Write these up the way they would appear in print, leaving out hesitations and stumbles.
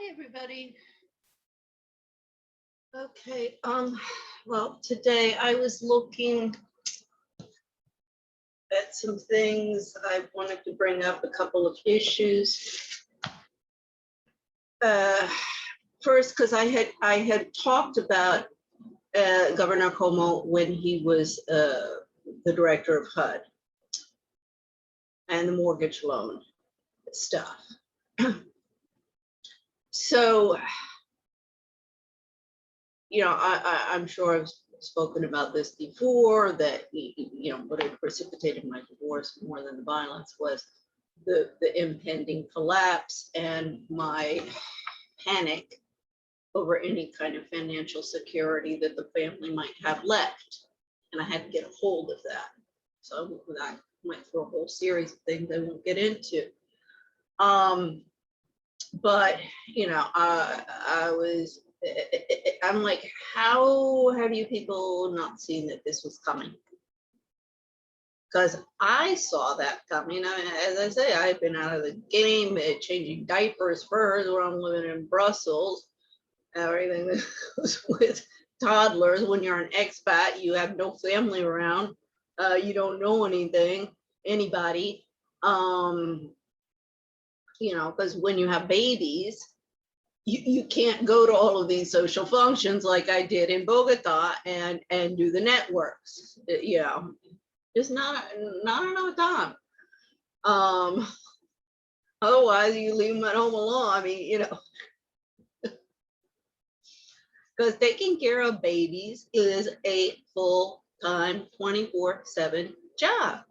Hi, everybody. Okay, well, today I was looking at some things. I wanted to bring up a couple of issues. First, because I had talked about Governor Cuomo when he was the director of HUD and the mortgage loan stuff. So, you know, I'm sure I've spoken about this before, that, you know, what had precipitated my divorce more than the violence was the impending collapse and my panic over any kind of financial security that the family might have left. And I had to get a hold of that. So I went through a whole series of things I won't get into. But, you know, I'm like, how have you people not seen that this was coming? Because I saw that coming. I mean, as I say, I've been out of the game, changing diapers first when I'm living in Brussels, everything that goes with toddlers. When you're an expat, you have no family around, you don't know anybody, you know, because when you have babies, you can't go to all of these social functions like I did in Bogota and do the networks. You know, just not enough time. Otherwise you leave them at home alone. I mean, you know, because taking care of babies is a full-time 24/7 job,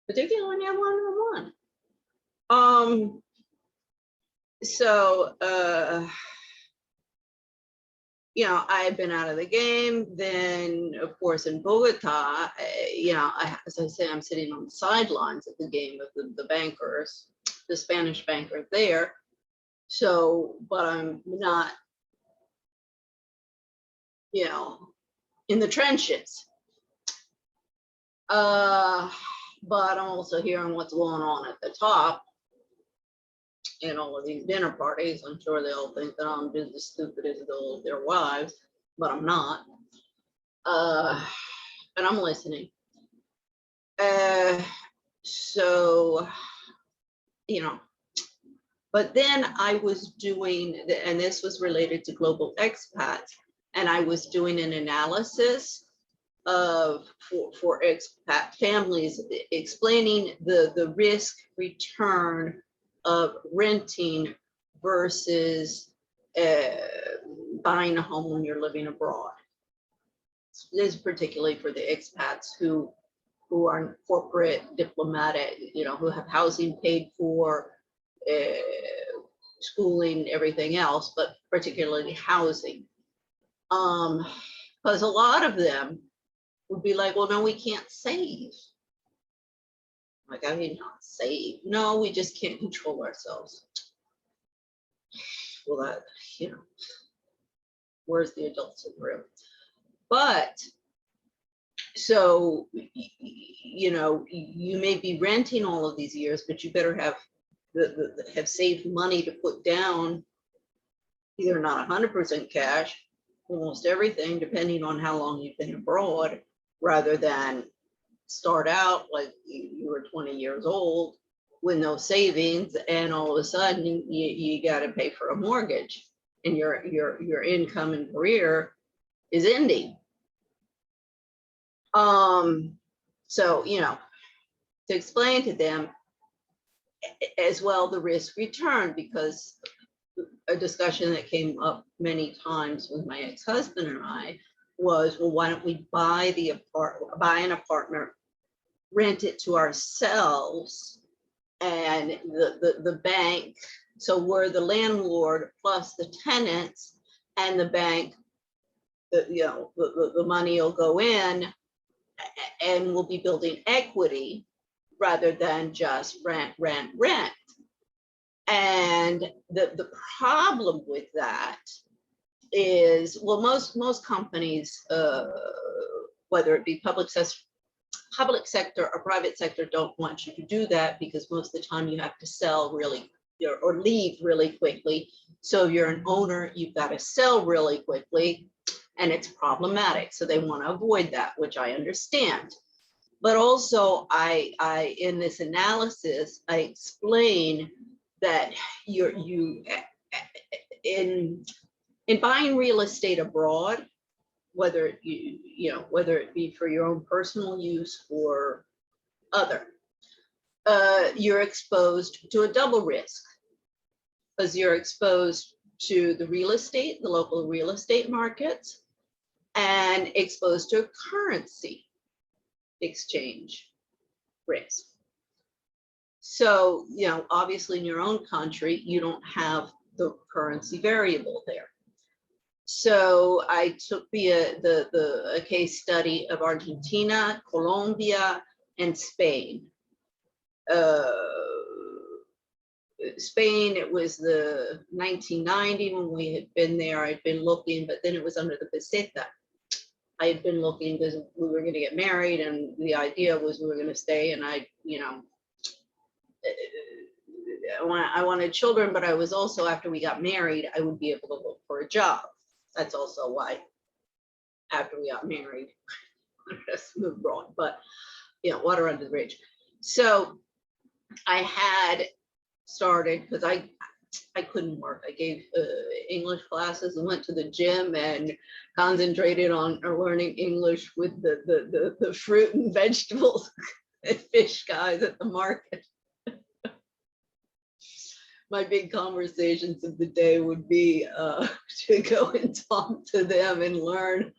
particularly when you have one-on-one. So, you know, I had been out of the game. Then, of course, in Bogota, you know, as I say, I'm sitting on the sidelines of the game of the bankers, the Spanish banker there. So, but I'm not, you know, in the trenches. But I'm also hearing what's going on at the top. In all of these dinner parties, I'm sure they all think that I'm just as stupid as their wives, but I'm not. And I'm listening. So, you know, but then I was doing, and this was related to global expats, and I was doing an analysis of for expat families, explaining the risk return of renting versus buying a home when you're living abroad. This is particularly for the expats who are corporate, diplomatic, you know, who have housing paid for, schooling, everything else, but particularly housing. Because a lot of them would be like, well, no, we can't save. Like, I mean, not save. No, we just can't control ourselves. Well, that, you know, where's the adults in the room? But, so, you know, you may be renting all of these years, but you better have have saved money to put down, either not 100% cash, almost everything, depending on how long you've been abroad, rather than start out like you were 20 years old with no savings, and all of a sudden you got to pay for a mortgage, and your income and career is ending. So, you know, to explain to them as well the risk return, because a discussion that came up many times with my ex-husband and I was, well, why don't we buy an apartment, rent it to ourselves, and the bank, so we're the landlord plus the tenants, and the bank, you know, the money will go in, and we'll be building equity rather than just rent. And the problem with that is, well, most companies, whether it be public sector or private sector, don't want you to do that, because most of the time you have to sell really or leave really quickly. So if you're an owner, you've got to sell really quickly, and it's problematic. So they want to avoid that, which I understand. But also, I in this analysis, I explain that in buying real estate abroad, whether whether it be for your own personal use or other, you're exposed to a double risk, because you're exposed to the real estate, the local real estate markets, and exposed to a currency exchange risk. So, obviously in your own country, you don't have the currency variable there. So I took a case study of Argentina, Colombia, and Spain. Spain, it was the 1990 when we had been there. I'd been looking, but then it was under the peseta. I had been looking because we were going to get married, and the idea was we were going to stay, and I wanted children, but I was also, after we got married, I would be able to look for a job. That's also why after we got married, I moved abroad, but water under the bridge. So I had started, because I couldn't work. I gave English classes and went to the gym and concentrated on learning English with the fruit and vegetables and fish guys at the market. My big conversations of the day would be to go and talk to them and learn,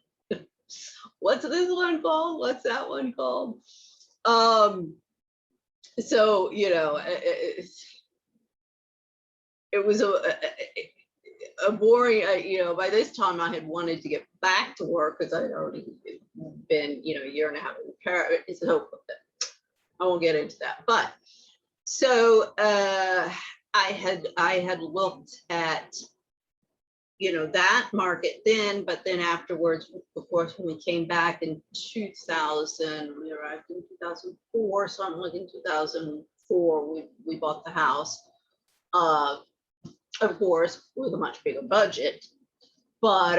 what's this one called? What's that one called? So, it was a boring, by this time I had wanted to get back to work because I had already been, a year and a half in Paris. So I won't get into that. But so I had looked at, that market then, but then afterwards, of course, when we came back in 2000, we arrived in 2004, something like in 2004, we bought the house. Of course, with a much bigger budget, but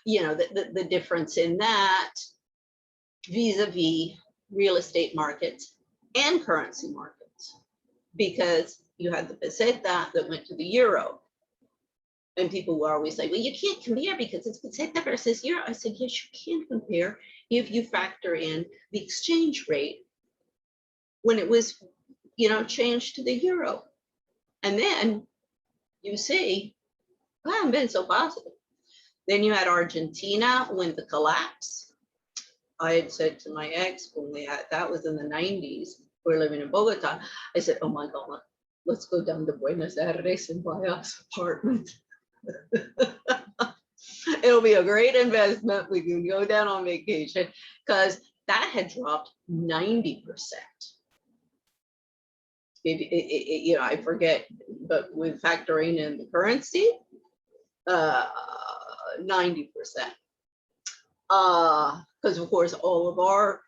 the difference in that vis-a-vis real estate markets and currency markets, because you had the peseta that went to the euro, and people were always like, well, you can't compare because it's peseta versus euro. I said, yes, you can compare if you factor in the exchange rate when it was, changed to the euro, and then you see, I haven't been so positive. Then you had Argentina when the collapse. I had said to my ex when that was in the 90s, we were living in Bogota. I said, oh my God, let's go down to Buenos Aires and buy us an apartment. It'll be a great investment. We can go down on vacation, because that had dropped 90%. Maybe I forget, but with factoring in the currency, 90%. Because of course all of our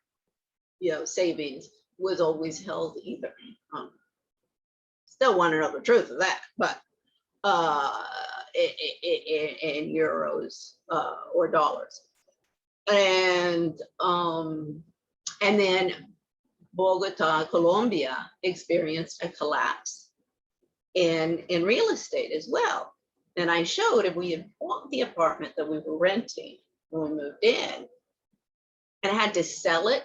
savings was always held either. Still want to know the truth of that, but in euros or dollars, and then Bogota, Colombia experienced a collapse in real estate as well. And I showed, if we had bought the apartment that we were renting when we moved in and had to sell it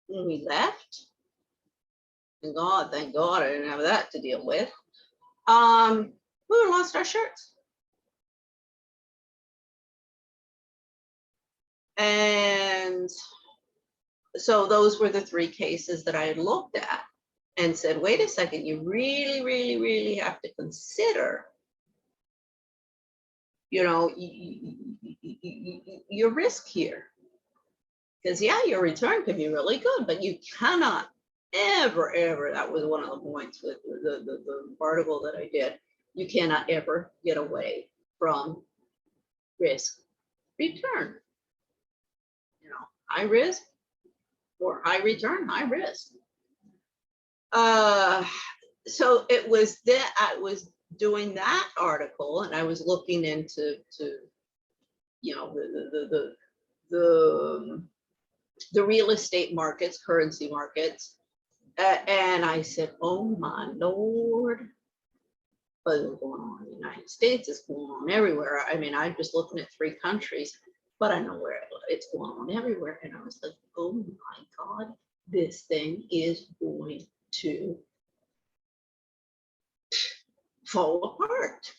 when we left, thank God I didn't have that to deal with, we would have lost our shirts. And so those were the three cases that I had looked at and said, wait a second, you really, really, really have to consider, your risk here. Because your return can be really good, but you cannot ever, that was one of the points with the article that I did, you cannot ever get away from risk return. High risk or high return, high risk. so it was that I was doing that article, and I was looking into you know the real estate markets, currency markets, and I said, "Oh my Lord, what's going on in the United States? It's going on everywhere." I mean, I'm just looking at 3 countries, but I know where it's going on everywhere. And I was like, "Oh my God, this thing is going to fall apart."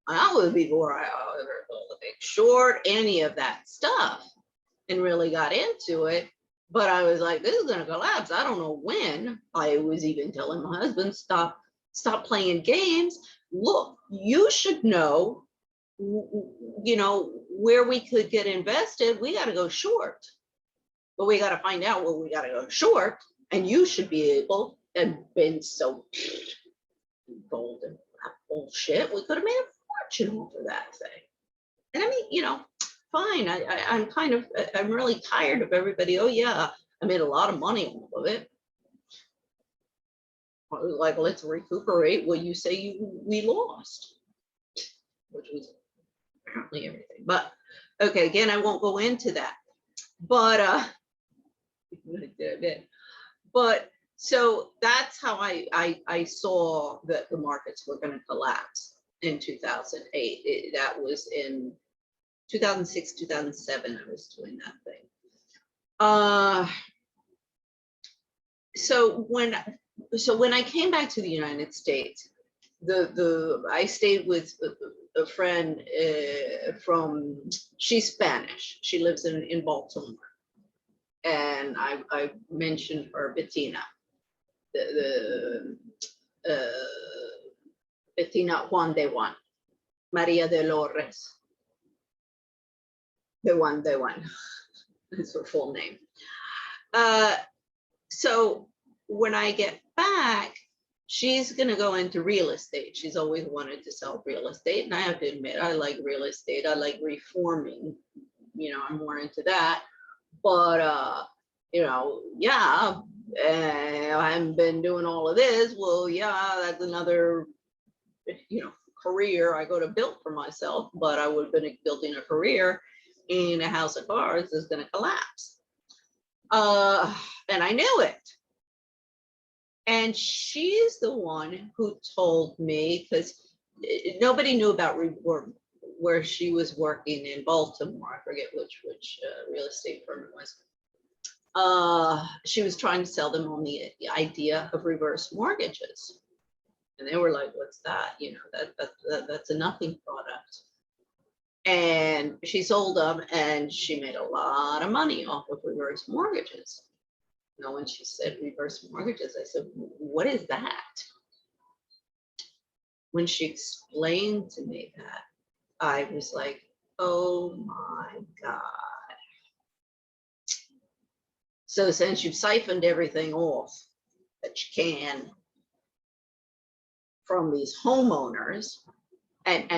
I was before I ever pulled a big short, any of that stuff, and really got into it. But I was like, this is going to collapse. I don't know when. I was even telling my husband, stop playing games. Look, you should know, you know, where we could get invested. We got to go short, but we got to find out where we got to go short. And you should be able, and been so gold and bullshit, we could have made a fortune off of that thing. And I mean, you know, fine. I'm really tired of everybody. Oh yeah, I made a lot of money off of it. I was like, let's recuperate what you say we lost, which was apparently everything. But okay, again, I won't go into that. But but so that's how I saw that the markets were going to collapse in 2008. That was in 2006, 2007, I was doing that thing. So when I came back to the United States, I stayed with a friend she's Spanish. She lives in Baltimore. And I mentioned her, Bettina, Bettina Juan de Juan, Maria Dolores. The one, that's her full name. So when I get back, she's going to go into real estate. She's always wanted to sell real estate. And I have to admit, I like real estate. I like reforming. You know, I'm more into that. But, you know, yeah, I haven't been doing all of this. Well, yeah, that's another, you know, career I go to build for myself. But I would have been building a career in a house of cards is going to collapse. And I knew it. And she's the one who told me, because nobody knew about where she was working in Baltimore. I forget which real estate firm it was. She was trying to sell them on the idea of reverse mortgages. And they were like, what's that? You know, that's a nothing product. And she sold them, and she made a lot of money off of reverse mortgages. You know, when she said reverse mortgages, I said, what is that? When she explained to me that, I was like, oh my God. So since you've siphoned everything off that you can from these homeowners, and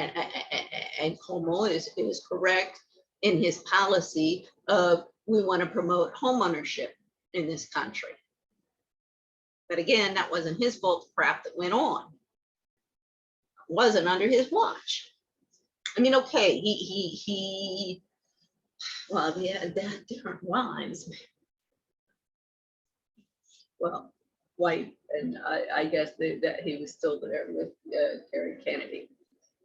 Cuomo is correct in his policy of we want to promote homeownership in this country. But again, that wasn't his fault, the crap that went on. It wasn't under his watch. I mean, okay, he well, he had different wives. Well, white, and I guess that he was still there with Kerry Kennedy.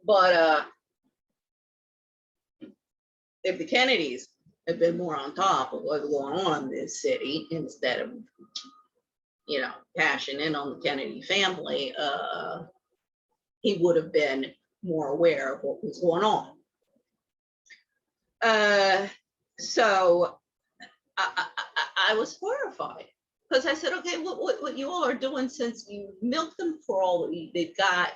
But if the Kennedys had been more on top of what's going on in this city, instead of, you know, cashing in on the Kennedy family, he would have been more aware of what was going on. So I was horrified, because I said, okay, what you all are doing, since you milked them for all that they've got,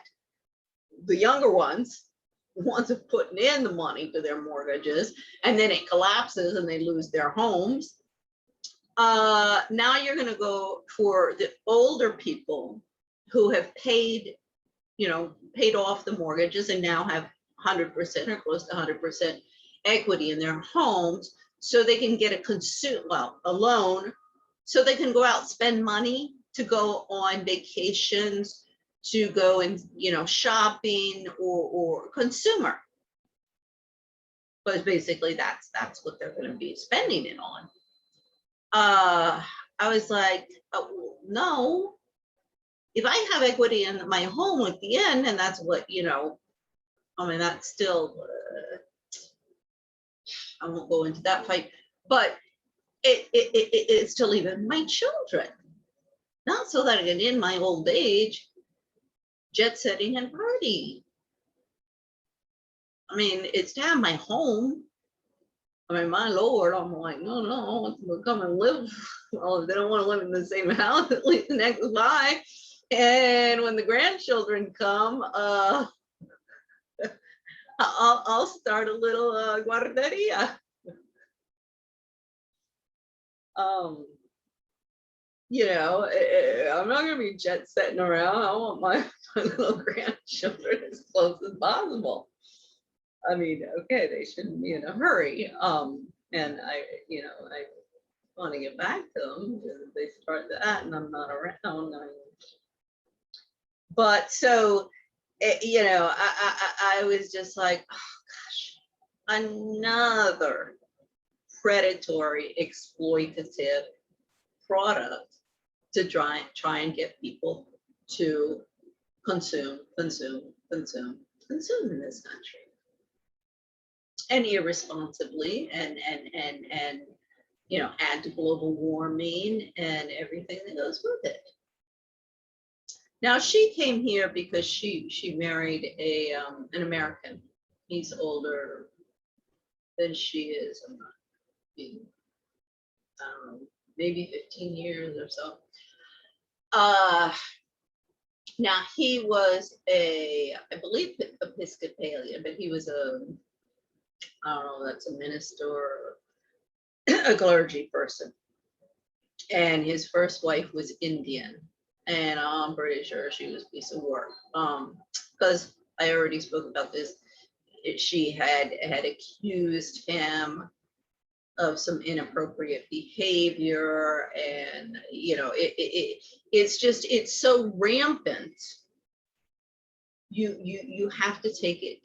the younger ones, the ones of putting in the money to their mortgages, and then it collapses and they lose their homes. Now you're going to go for the older people who have paid, you know, paid off the mortgages and now have 100% or close to 100% equity in their homes, so they can get a loan, so they can go out and spend money to go on vacations, to go and, you know, shopping or consumer. But basically that's what they're going to be spending it on. I was like, oh, no, if I have equity in my home at the end, and that's what, you know, I mean, that's still, I won't go into that fight, but it's to leave it my children, not so that I can, in my old age, jet setting and party. I mean, it's to have my home. I mean, my Lord, I'm like, no, we'll come and live. Well, if they don't want to live in the same house, at least next by. And when the grandchildren come, I'll start a little guarderia. You know, I'm not going to be jet setting around. I want my little grandchildren as close as possible. I mean, okay, they shouldn't be in a hurry. And I want to get back to them because they start that and I'm not around. But so, you know, I was just like, oh gosh, another predatory, exploitative product to try and get people to consume in this country. And irresponsibly, and you know, add to global warming and everything that goes with it. Now she came here because she married an American. He's older than she is. I'm not being, maybe 15 years or so. Now he was I believe Episcopalian, but he was I don't know, that's a minister or a clergy person. And his first wife was Indian. And I'm pretty sure she was a piece of work. Because I already spoke about this. She had accused him of some inappropriate behavior. And, you know, it's so rampant. You have to take it,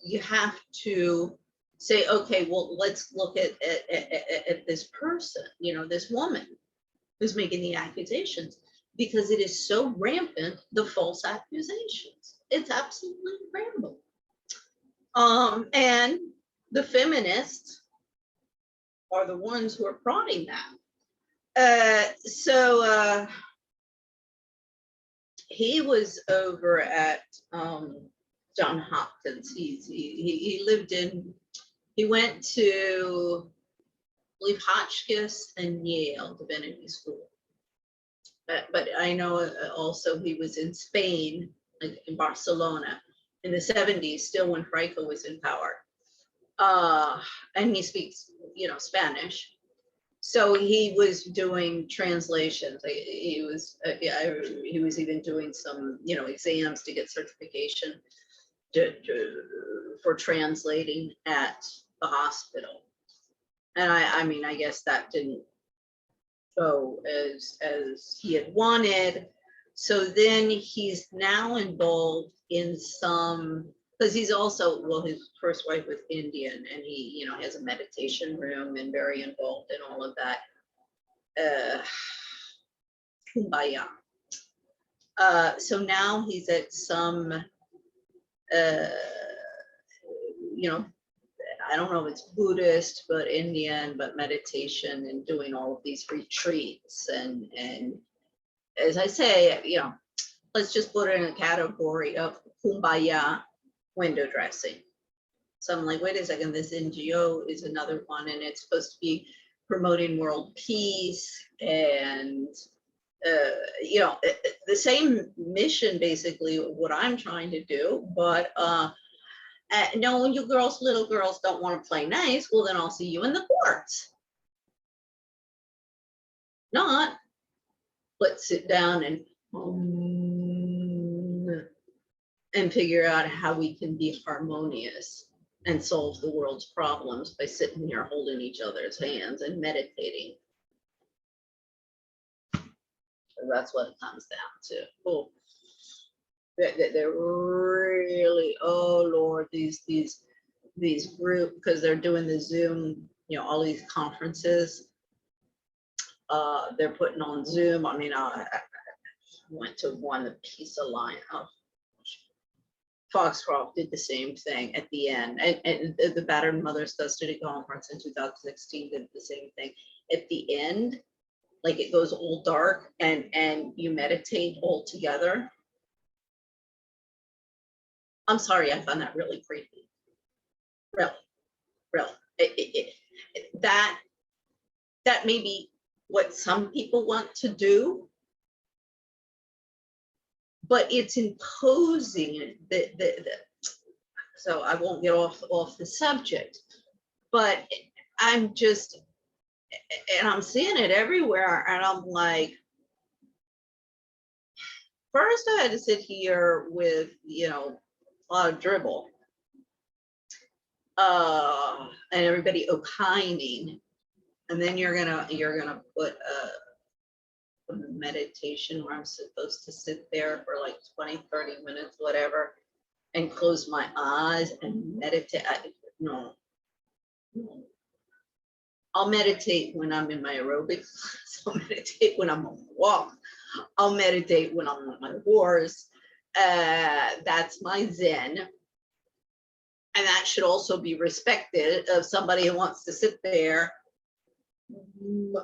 you have to say, okay, well, let's look at this person, you know, this woman who's making the accusations, because it is so rampant, the false accusations. It's absolutely rampant. And the feminists are the ones who are prodding that. He was over at John Hopkins. He lived in, he went to, I believe, Hotchkiss and Yale Divinity School. But I know also he was in Spain, like in Barcelona, in the 70s, still when Franco was in power. And he speaks, you know, Spanish. So he was doing translations. He was even doing some, you know, exams to get certification for translating at the hospital. And I mean, I guess that didn't go as he had wanted. So then he's now involved in some, because he's also, well, his first wife was Indian, and he, you know, has a meditation room and very involved in all of that. Kumbaya. So now he's at some, you know, I don't know if it's Buddhist, but Indian, but meditation and doing all of these retreats. And as I say, you know, let's just put it in a category of Kumbaya window dressing. So I'm like, wait a second, this NGO is another one, and it's supposed to be promoting world peace and, you know, the same mission, basically, what I'm trying to do, but no, you girls, little girls don't want to play nice, well, then I'll see you in the courts. Not, let's sit down and figure out how we can be harmonious and solve the world's problems by sitting here holding each other's hands and meditating. That's what it comes down to. Oh, they're really, oh Lord, these group, because they're doing the Zoom, all these conferences. They're putting on Zoom. I mean, I went to one, the Peace Alliance. Foxcroft did the same thing at the end, and the Battered Mothers Custody Conference in 2016 did the same thing. At the end, like it goes all dark and you meditate all together. I'm sorry, I found that really creepy. Really. That may be what some people want to do, but it's imposing so I won't get off the subject, but I'm just, and I'm seeing it everywhere, and I'm like, first I had to sit here with, a lot of dribble, and everybody opining, and then you're gonna put a meditation where I'm supposed to sit there for like 20-30 minutes, whatever, and close my eyes and meditate. No. I'll meditate when I'm in my aerobics class. I'll meditate when I'm on the walk. I'll meditate when I'm on my horse. That's my Zen. And that should also be respected of somebody who wants to sit there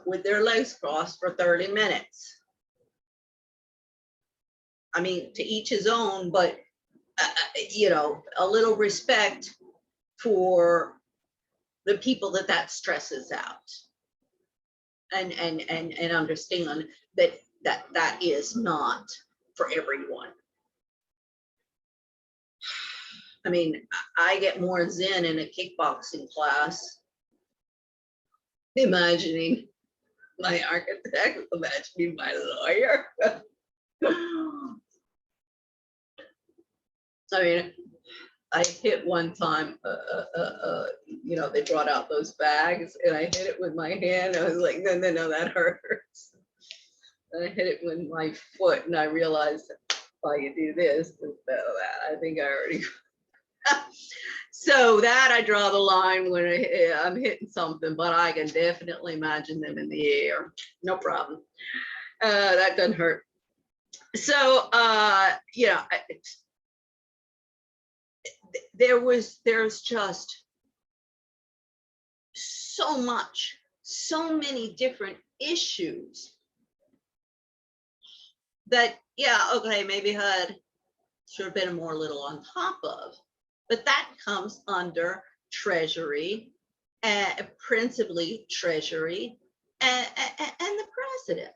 with their legs crossed for 30 minutes. I mean, to each his own, but a little respect for the people that stresses out, and understand that is not for everyone. I mean, I get more Zen in a kickboxing class, imagining my architect, imagining my lawyer. I mean, I hit one time, they brought out those bags, and I hit it with my hand. I was like, no, that hurts. And I hit it with my foot, and I realized, oh, you do this, that. I think I already. So that I draw the line when I'm hitting something, but I can definitely imagine them in the air. No problem. That doesn't hurt. So, there's just so many different issues that, okay, maybe HUD should have been more little on top of, but that comes under Treasury, principally Treasury, and the president.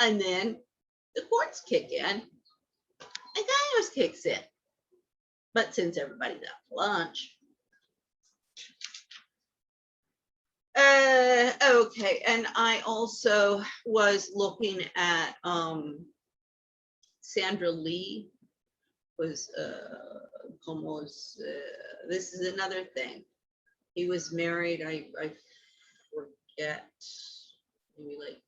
And then the courts kick in, and Congress kicks in. But since everybody's out for lunch. Okay, and I also was looking at Sandra Lee was Cuomo's, this is another thing. He was married, I forget, maybe like,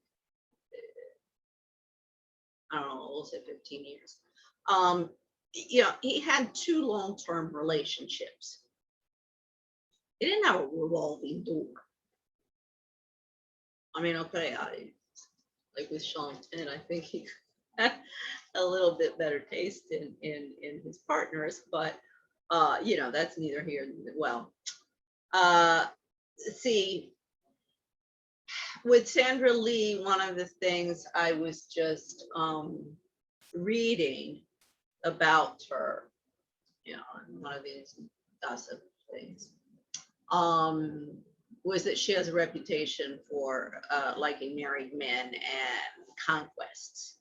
I don't know, we'll say 15 years. He had 2 long-term relationships. He didn't have a revolving door. I mean, okay, like with Sean Penn, I think he had a little bit better taste in his partners, but that's neither here nor there. Well, see, with Sandra Lee, one of the things I was just reading about her, one of these gossip things, was that she has a reputation for liking married men and conquests.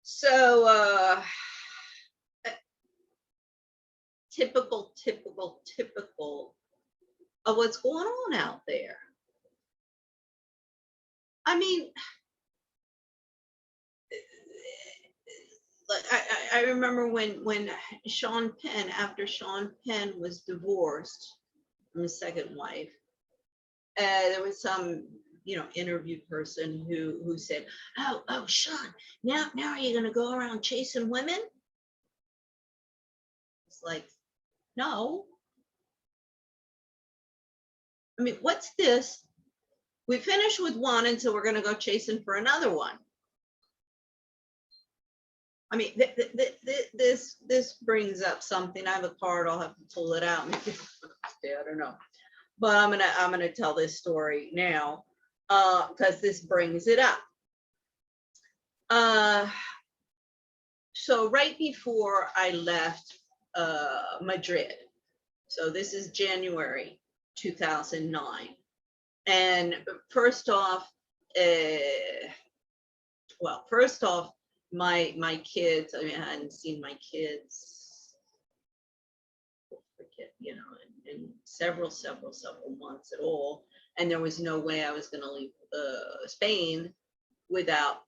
So typical of what's going on out there. I mean, I remember when Sean Penn, after Sean Penn was divorced from his second wife, there was some interview person who said, oh, Sean, now are you going to go around chasing women? It's like, no. I mean, what's this? We finished with one, and so we're going to go chasing for another one. I mean, this brings up something. I have a card. I'll have to pull it out. Maybe I don't know, but I'm gonna tell this story now because this brings it up. So right before I left Madrid, so this is January 2009, and first off, my kids, I mean, I hadn't seen my kids, in several months at all. And there was no way I was going to leave Spain without,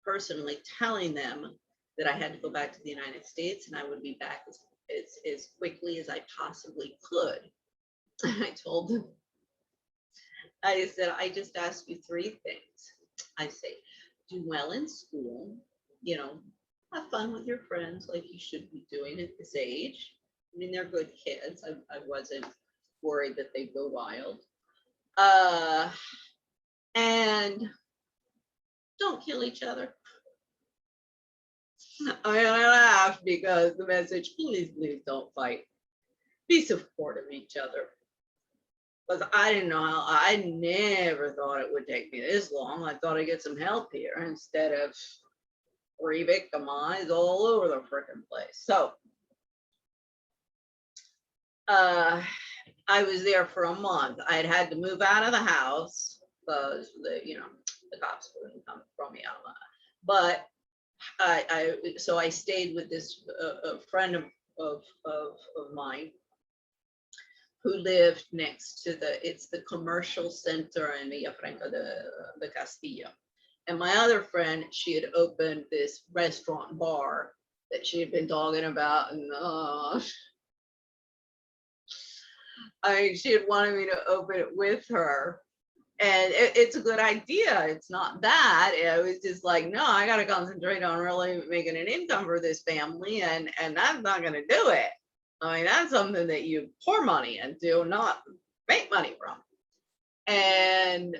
personally telling them that I had to go back to the United States, and I would be back as quickly as I possibly could. I told them, I said, I just asked you three things. I say, do well in school, have fun with your friends like you should be doing at this age. I mean, they're good kids. I wasn't worried that they'd go wild. And don't kill each other. I laughed because the message, please don't fight. Be supportive of each other. Because I didn't know I never thought it would take me this long. I thought I'd get some help here instead of re-victimized all over the freaking place. So I was there for a month. I had to move out of the house because the cops wouldn't come throw me out. But so I stayed with this a friend of mine who lived next to the commercial center in Villafranca de Castilla. And my other friend, she had opened this restaurant bar that she had been talking about, and she had wanted me to open it with her. And it's a good idea. It's not that. It was just like, no, I got to concentrate on really making an income for this family, and that's not going to do it. I mean, that's something that you pour money into, not make money from. And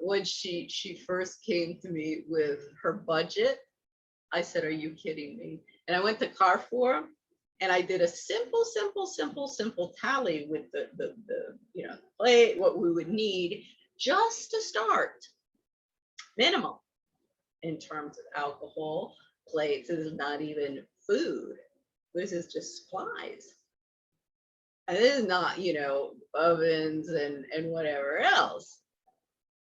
when she first came to me with her budget, I said, are you kidding me? And I went to Carrefour, and I did a simple tally with the plate, what we would need just to start, minimum, in terms of alcohol, plates. This is not even food. This is just supplies. And this is not, ovens and whatever else.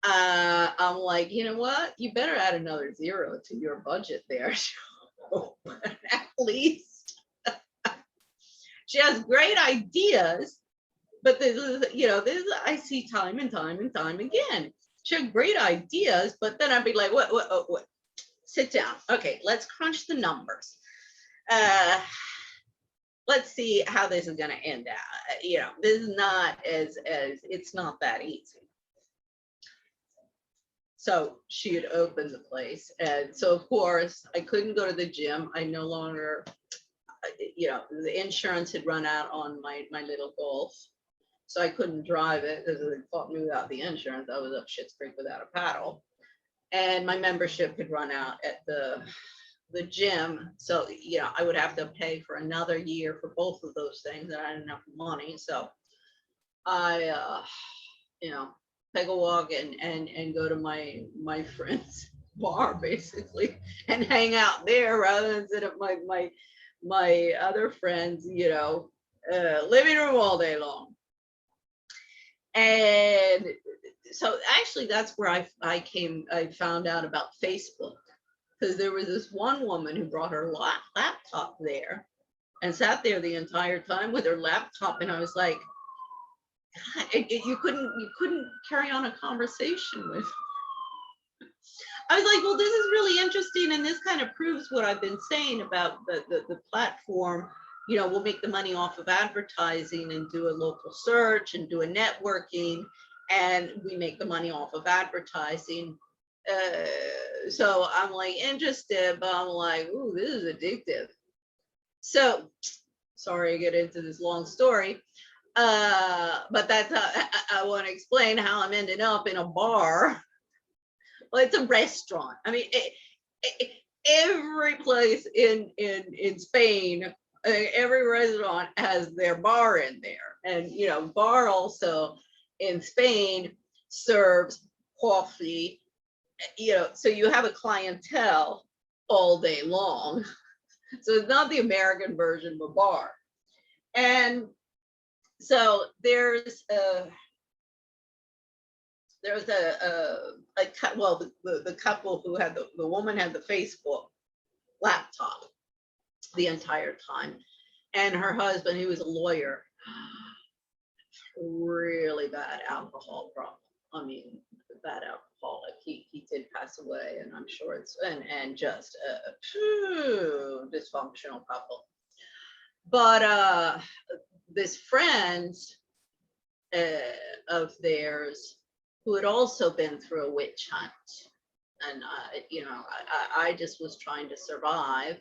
I'm like, you know what? You better add another zero to your budget there. At least. She has great ideas, but this is I see time and time again. She had great ideas, but then I'd be like, what? Sit down. Okay, let's crunch the numbers. Let's see how this is going to end out. This is not it's not that easy. So she had opened the place. And so, of course, I couldn't go to the gym. I no longer, the insurance had run out on my little Golf. So I couldn't drive it because they caught me without the insurance. I was up Schitt's Creek without a paddle. And my membership had run out at the gym. So, I would have to pay for another year for both of those things, and I didn't have money. So I, take a walk and go to my friend's bar, basically, and hang out there rather than sit at my other friends, living room all day long. And so actually that's where I found out about Facebook. Because there was this one woman who brought her laptop there and sat there the entire time with her laptop, and I was like, God, you couldn't carry on a conversation with. I was like, well, this is really interesting, and this kind of proves what I've been saying about the platform. We'll make the money off of advertising and do a local search and do a networking, and we make the money off of advertising. So I'm like interested, but I'm like, ooh, this is addictive. So sorry to get into this long story, but that's how I want to explain how I'm ending up in a bar. Well, it's a restaurant. I mean, every place in Spain, every restaurant has their bar in there, and you know, bar also in Spain serves coffee. You know, so you have a clientele all day long. So it's not the American version of a bar. And so there's a well, the couple who had the woman had the Facebook laptop the entire time, and her husband, he was a lawyer, really bad alcohol problem. I mean, bad alcoholic. He did pass away, and I'm sure it's and just a dysfunctional couple. But this friend of theirs who had also been through a witch hunt, and you know, I just was trying to survive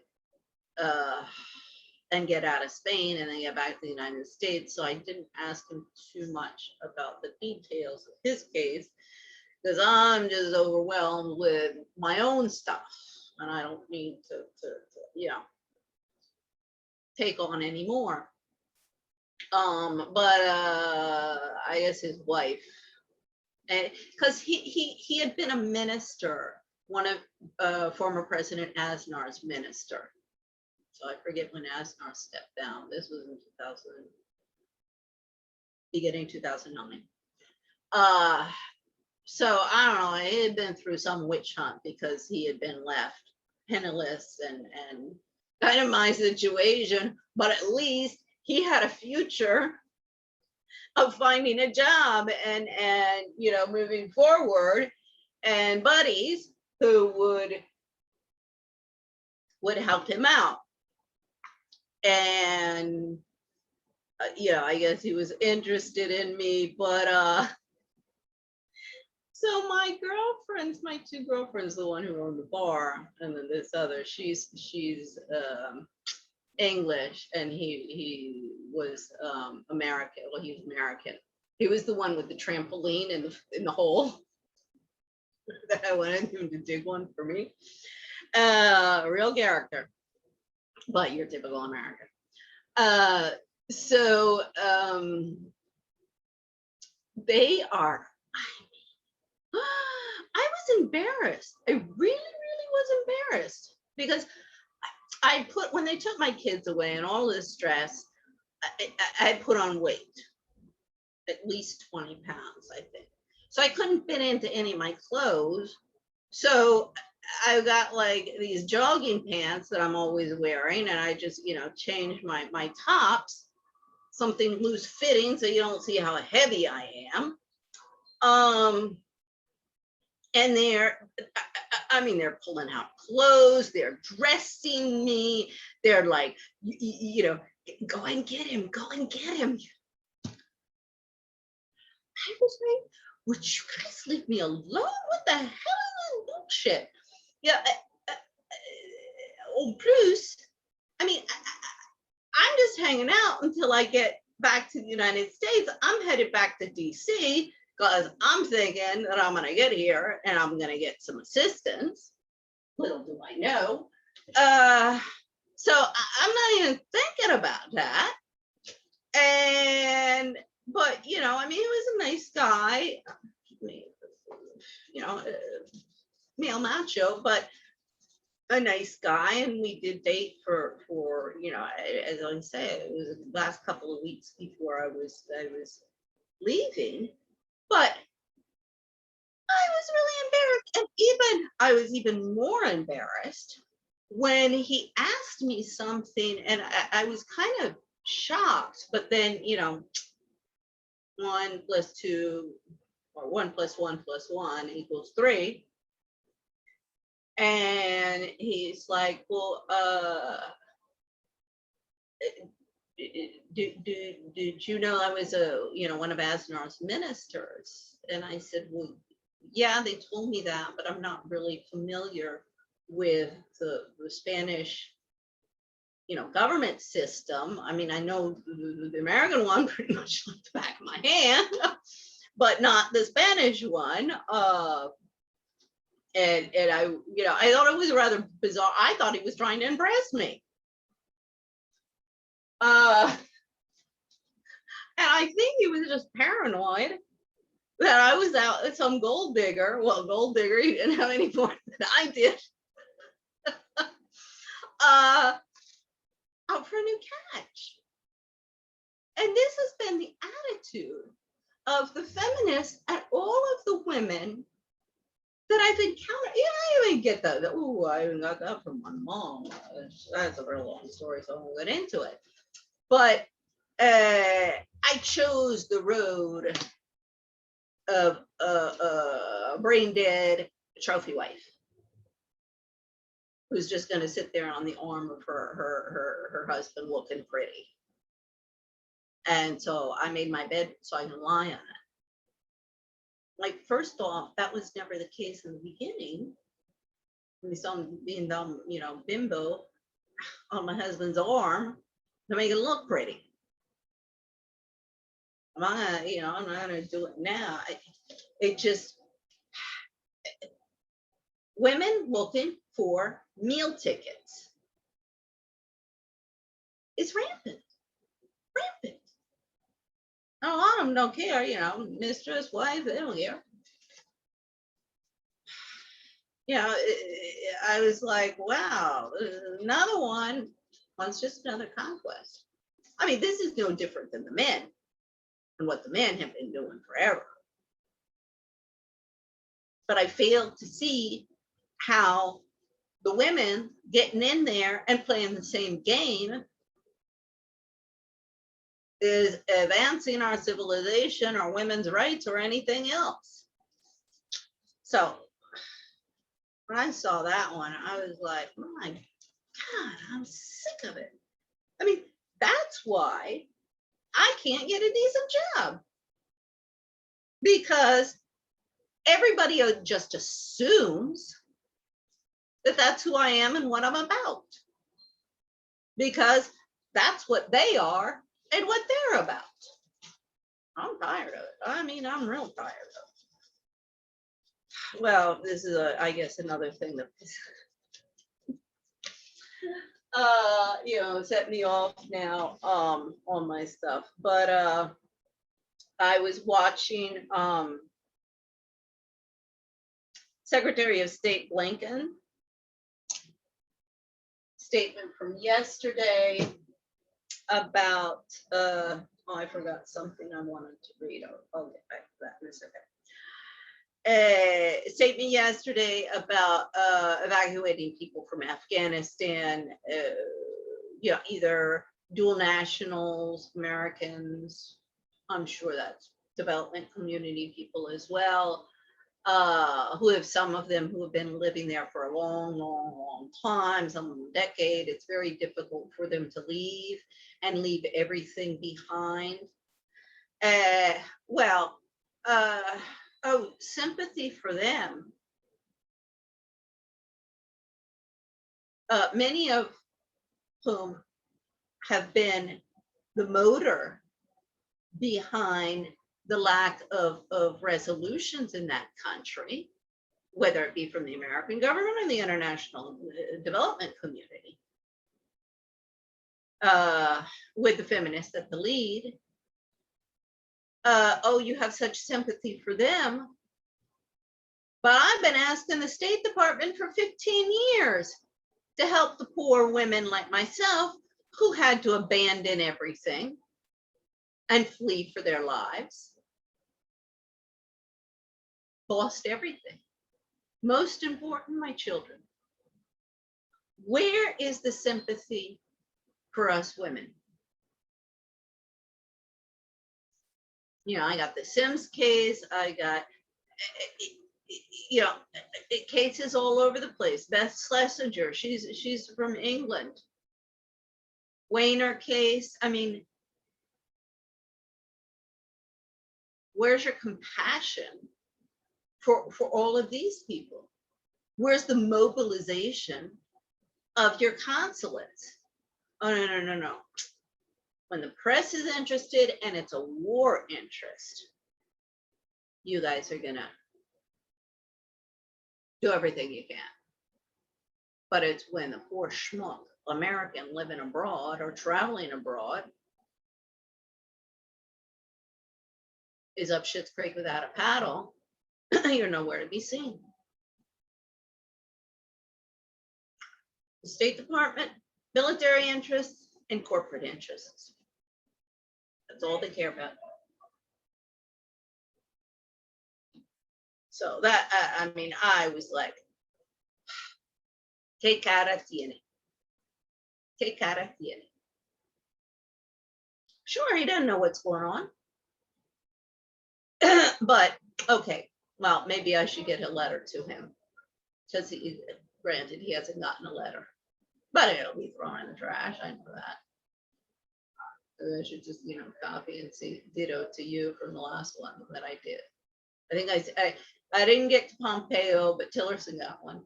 and get out of Spain and then get back to the United States. So I didn't ask him too much about the details of his case, because I'm just overwhelmed with my own stuff, and I don't need to you know, take on any more. But I guess his wife, because he had been a minister, one of former President Aznar's minister. So I forget when Aznar stepped down. This was in 2000, beginning 2009. So I don't know, he had been through some witch hunt because he had been left penniless and kind of my situation, but at least he had a future of finding a job and you know, moving forward, and buddies who would help him out. And you know, I guess he was interested in me, but so my girlfriends, my two girlfriends, the one who owned the bar, and then this other, she's English, and he was American. Well, he was American. He was the one with the trampoline in the hole that I wanted him to dig one for me. Real character, but your typical American. So they are. I was embarrassed. I really was embarrassed because I put, when they took my kids away and all this stress, I put on weight, at least 20 pounds, I think. So I couldn't fit into any of my clothes. So I got like these jogging pants that I'm always wearing, and I just, you know, changed my tops, something loose fitting so you don't see how heavy I am. And I mean, they're pulling out clothes, they're dressing me, they're like, you know, go and get him, go and get him. I was like, would you guys leave me alone? What the hell is this bullshit? Yeah. Plus, I mean, I'm just hanging out until I get back to the United States. I'm headed back to DC because I'm thinking that I'm going to get here and I'm going to get some assistance. Little do I know. So I'm not even thinking about that. But, you know, I mean, he was a nice guy, you know, male macho, but a nice guy. And we did date for you know, as I say, it was the last couple of weeks before I was leaving. But I was really embarrassed, and I was even more embarrassed when he asked me something, and I was kind of shocked. But then, you know, 1 + 2, or 1 + 1 + 1 = 3. And he's like, well, did you know I was one of Aznar's ministers? And I said, well, yeah, they told me that, but I'm not really familiar with the Spanish, government system. I mean, I know the American one pretty much like the back of my hand, but not the Spanish one. And I, I thought it was rather bizarre. I thought he was trying to impress me. And I think he was just paranoid that I was out at some gold digger. Well, gold digger, he didn't have any more than I did. Out for a new catch. And this has been the attitude of the feminists and all of the women that I've encountered. I even get that. Oh, I even got that from my mom. That's a very long story, so I won't get into it. But I chose the road of a brain dead trophy wife who's just going to sit there on the arm of her husband looking pretty. And so I made my bed so I can lie on it. Like, first off, that was never the case in the beginning. We saw him being dumb, bimbo on my husband's arm to make it look pretty. I'm not gonna do it now. It just, women looking for meal tickets. It's rampant. And a lot of them don't care, mistress, wife, they don't care. I was like, wow, another one wants just another conquest. I mean, this is no different than the men and what the men have been doing forever. But I failed to see how the women getting in there and playing the same game is advancing our civilization or women's rights or anything else. So when I saw that one, I was like, my God, I'm sick of it. I mean, that's why I can't get a decent job, because everybody just assumes that that's who I am and what I'm about, because that's what they are and what they're about. I'm tired of it. I mean, I'm real tired of it. Well, this is I guess another thing that set me off now on my stuff. But I was watching Secretary of State Blinken statement from yesterday about I forgot something I wanted to read. I'll get back to that in a second. Statement yesterday about evacuating people from Afghanistan, either dual nationals, Americans, I'm sure that's development community people as well, some of them who have been living there for a long time, some of them a decade. It's very difficult for them to leave and leave everything behind. Sympathy for them. Many of whom have been the motor behind the lack of resolutions in that country, whether it be from the American government or the international development community, with the feminists at the lead. You have such sympathy for them. But I've been asking the State Department for 15 years to help the poor women like myself who had to abandon everything and flee for their lives. Lost everything. Most important, my children. Where is the sympathy for us women? I got the Sims case. I got, cases all over the place. Beth Schlesinger, she's from England. Weiner case. I mean, where's your compassion for all of these people? Where's the mobilization of your consulates? Oh, no, no, no, no. When the press is interested and it's a war interest, you guys are gonna do everything you can. But it's when the poor schmuck American living abroad or traveling abroad is up shit's creek without a paddle, you're nowhere to be seen. The State Department, military interests, and corporate interests. That's all they care about. So that, I mean, I was like, que cara tiene. Que cara tiene. Sure, he doesn't know what's going on. But, okay, well, maybe I should get a letter to him. Because granted, he hasn't gotten a letter. But it'll be thrown in the trash, I know that. I should just, copy and see ditto to you from the last one that I did. I think I didn't get to Pompeo, but Tillerson got one.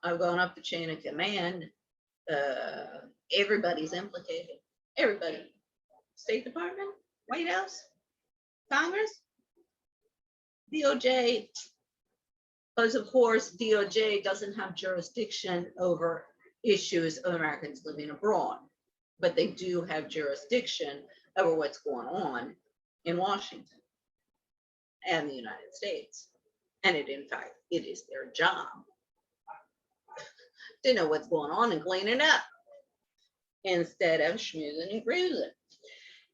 I've gone up the chain of command. Everybody's implicated. Everybody. State Department, White House, Congress, DOJ. Because of course, DOJ doesn't have jurisdiction over issues of Americans living abroad, but they do have jurisdiction over what's going on in Washington and the United States. And in fact, it is their job to know what's going on and clean it up instead of schmoozing and cruising.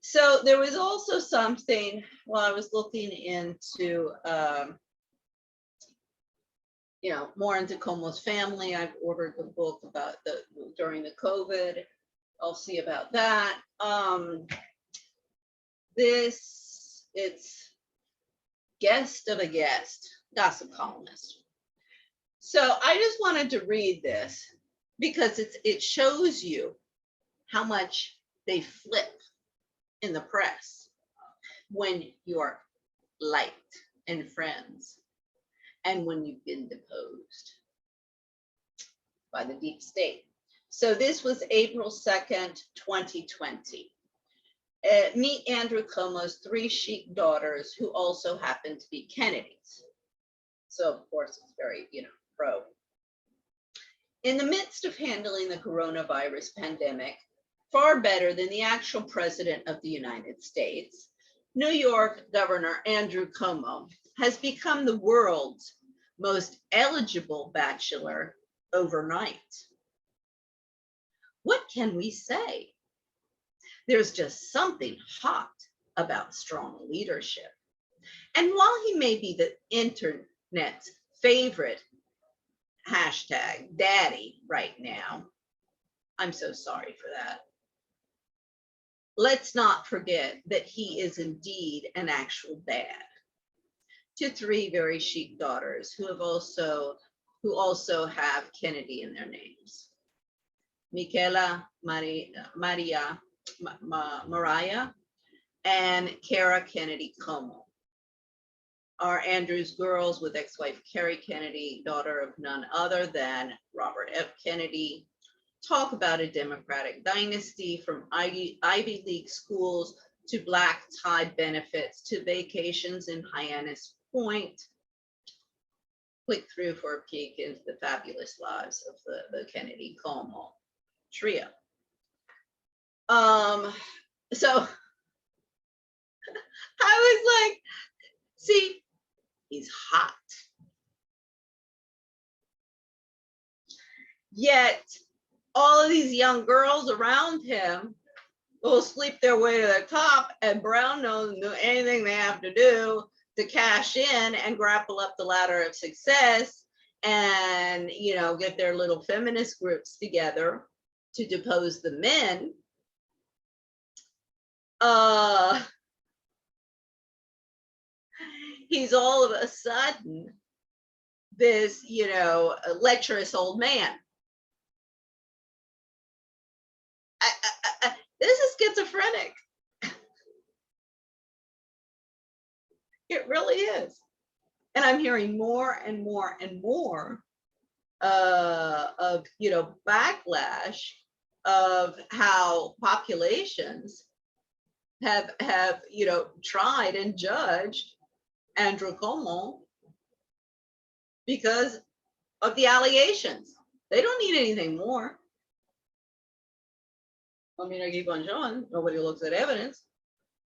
So there was also something while I was looking into, more into Cuomo's family. I've ordered the book about during the COVID. I'll see about that. It's guest of a guest, gossip columnist. So I just wanted to read this because it shows you how much they flip in the press when you're liked and friends and when you've been deposed by the deep state. So this was April 2nd, 2020. Meet Andrew Cuomo's 3 chic daughters who also happen to be Kennedys. So of course it's very, pro. In the midst of handling the coronavirus pandemic, far better than the actual president of the United States, New York Governor Andrew Cuomo has become the world's most eligible bachelor overnight. What can we say? There's just something hot about strong leadership. And while he may be the internet's favorite hashtag daddy right now, I'm so sorry for that. Let's not forget that he is indeed an actual dad to 3 very chic daughters who also have Kennedy in their names. Michaela, Mariah, and Kara Kennedy Cuomo are Andrew's girls with ex-wife Carrie Kennedy, daughter of none other than Robert F. Kennedy. Talk about a Democratic dynasty, from Ivy League schools to black tie benefits to vacations in Hyannis Point. Click through for a peek into the fabulous lives of the Kennedy Cuomo trio. So I was like, see, he's hot. Yet all of these young girls around him will sleep their way to the top, and brown nose do anything they have to do to cash in and grapple up the ladder of success and, get their little feminist groups together to depose the men. He's all of a sudden this, lecherous old man. This is schizophrenic. It really is. And I'm hearing more and more and more of, backlash of how populations have tried and judged Andrew Cuomo because of the allegations. They don't need anything more. I mean, I keep on showing, nobody looks at evidence.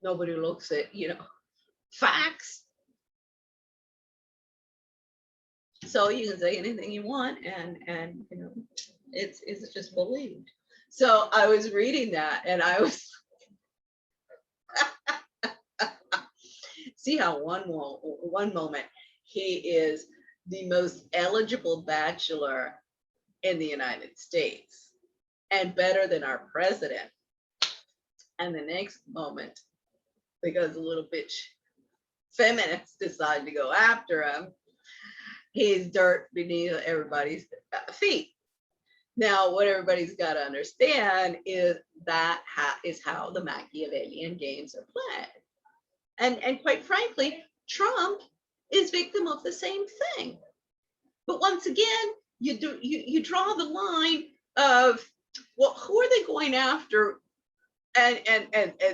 Nobody looks at, facts. So you can say anything you want, and it's just believed. So I was reading that, and I was see how one moment he is the most eligible bachelor in the United States and better than our president, and the next moment, because a little bitch feminists decide to go after him, he's dirt beneath everybody's feet. Now, what everybody's got to understand is that is how the Machiavellian games are played. And quite frankly, Trump is victim of the same thing. But once again, you draw the line of, well, who are they going after? And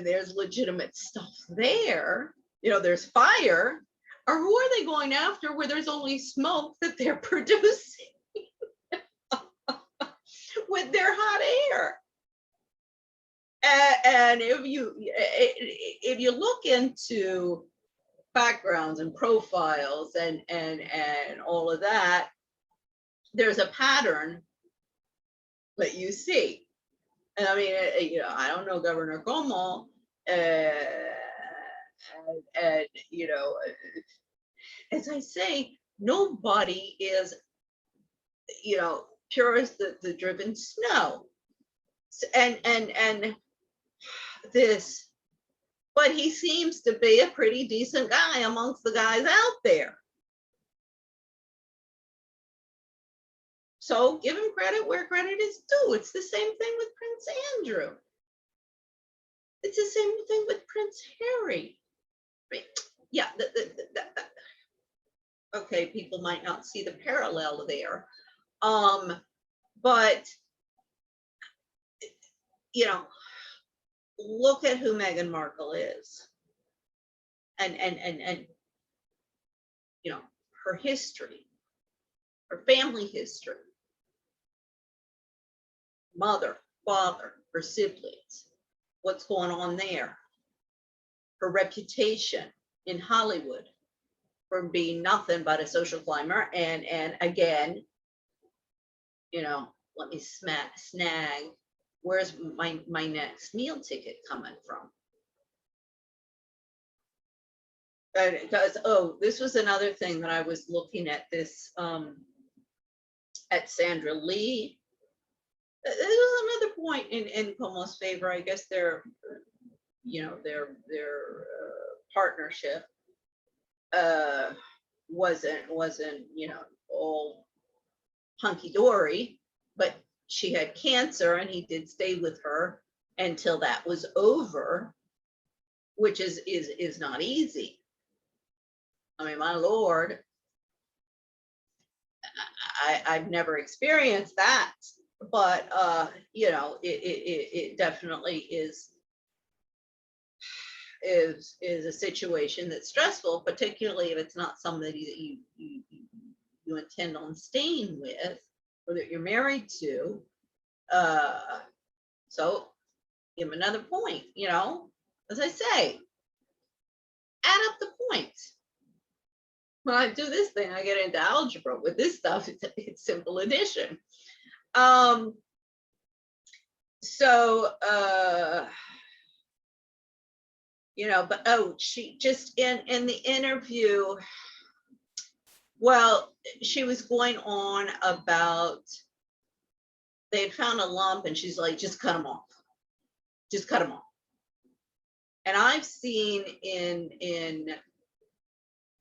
there's legitimate stuff there. There's fire. Or who are they going after where there's only smoke that they're producing with their hot air? And if you look into backgrounds and profiles and all of that, there's a pattern that you see. And I mean, I don't know Governor Cuomo, and as I say, nobody is, pure as the driven snow. And this, but he seems to be a pretty decent guy amongst the guys out there. So give him credit where credit is due. It's the same thing with Prince Andrew. It's the same thing with Prince Harry. Yeah, okay, people might not see the parallel there. But look at who Meghan Markle is. And her history, her family history, mother, father, her siblings, what's going on there, her reputation in Hollywood from being nothing but a social climber, and again, let me snag, where's my next meal ticket coming from? Because, this was another thing that I was looking at this, at Sandra Lee. This was another point in Cuomo's favor. I guess their partnership wasn't all hunky-dory, but she had cancer and he did stay with her until that was over, which is not easy. I mean, my Lord, I've never experienced that, but it definitely is a situation that's stressful, particularly if it's not somebody that you intend on staying with or that you're married to. So give them another point, as I say, add up the points. When I do this thing, I get into algebra. With this stuff, it's simple addition. But she just in the interview, well, she was going on about they had found a lump and she's like, just cut them off. Just cut them off. And I've seen in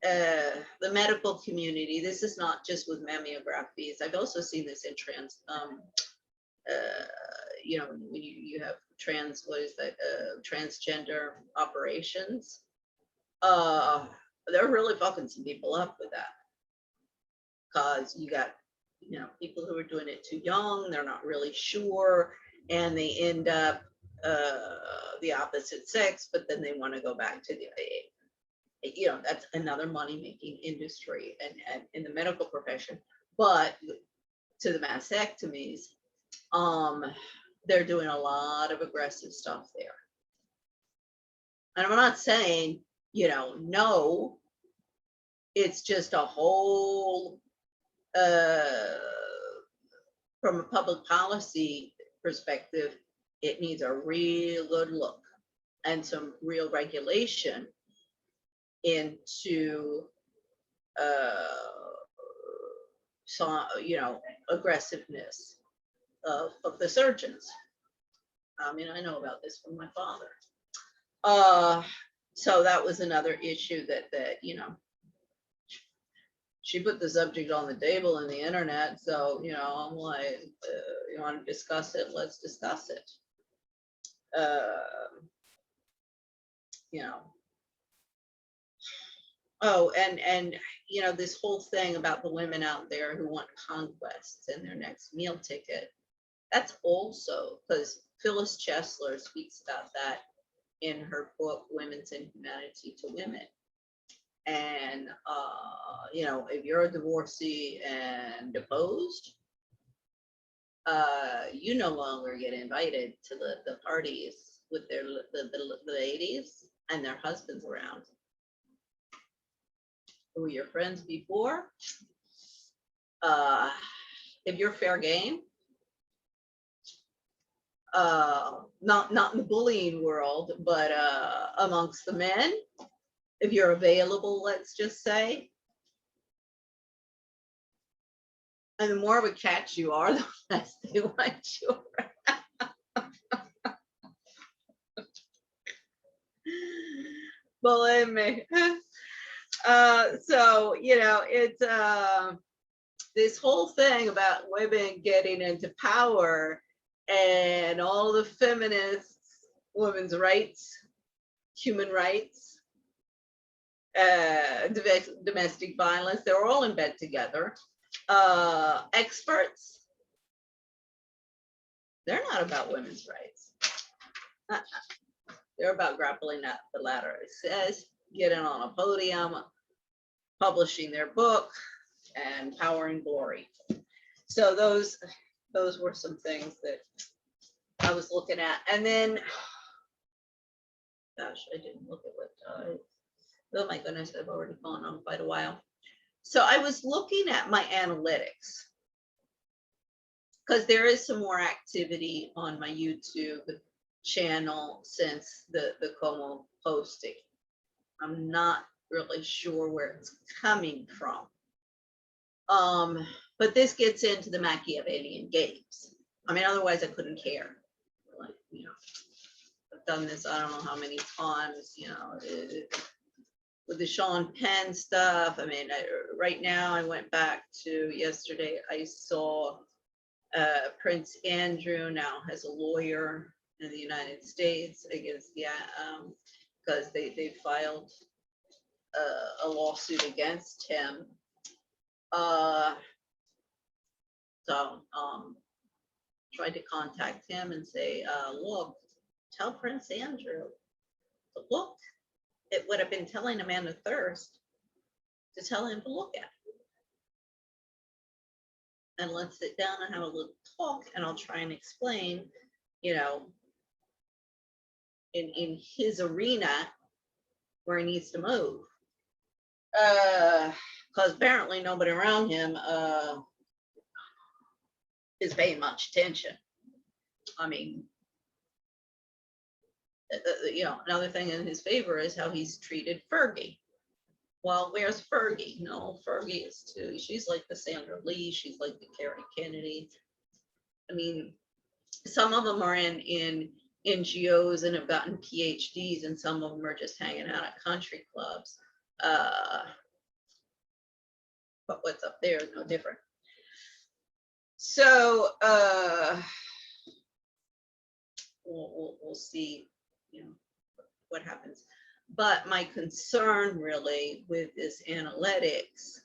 the medical community, this is not just with mammographies. I've also seen this in trans, you know, when you have trans, what is that, transgender operations. They're really fucking some people up with that. Because you got, you know, people who are doing it too young, they're not really sure, and they end up the opposite sex, but then they want to go back to the, you know, that's another money-making industry and in the medical profession. But to the mastectomies, they're doing a lot of aggressive stuff there. And I'm not saying, you know, no, it's just a whole, from a public policy perspective, it needs a real good look and some real regulation into some, you know, aggressiveness of the surgeons. I mean, I know about this from my father. So that was another issue that you know, she put the subject on the table in the internet. So, you know, I'm like, you want to discuss it? Let's discuss it. You know. Oh, and you know, this whole thing about the women out there who want conquests and their next meal ticket. That's also because Phyllis Chesler speaks about that in her book, Women's Inhumanity to Women. And, you know, if you're a divorcee and deposed, you no longer get invited to the parties with their the ladies and their husbands around. Who were your friends before? If you're fair game, not in the bullying world, but amongst the men, if you're available, let's just say. And the more of a catch you are, the less they want you around. Believe me. So, you know, it's this whole thing about women getting into power and all the feminists, women's rights, human rights, domestic violence, they're all in bed together. Experts, they're not about women's rights. They're about grappling at the ladder. It says getting on a podium, publishing their book, and power and glory. So those were some things that I was looking at. And then, gosh, I didn't look at what time. Oh my goodness, I've already gone on quite a while. So I was looking at my analytics because there is some more activity on my YouTube channel since the Cuomo posting. I'm not really sure where it's coming from. But this gets into the Machiavellian games. I mean, otherwise I couldn't care. Like, you know, I've done this, I don't know how many times, you know, with the Sean Penn stuff. I mean, right now I went back to yesterday, I saw Prince Andrew now has a lawyer in the United States against the, because they filed a lawsuit against him. So tried to contact him and say, look, tell Prince Andrew to look. It would have been telling Amanda Thirst to tell him to look at it. And let's sit down and have a little talk, and I'll try and explain, you know, in his arena where he needs to move. Because apparently nobody around him is paying much attention. I mean, you know, another thing in his favor is how he's treated Fergie. Well, where's Fergie? No, Fergie is too. She's like the Sandra Lee. She's like the Carrie Kennedy. I mean, some of them are in NGOs and have gotten PhDs, and some of them are just hanging out at country clubs. but what's up there is no different. So we'll see, you know, what happens. But my concern really with this analytics,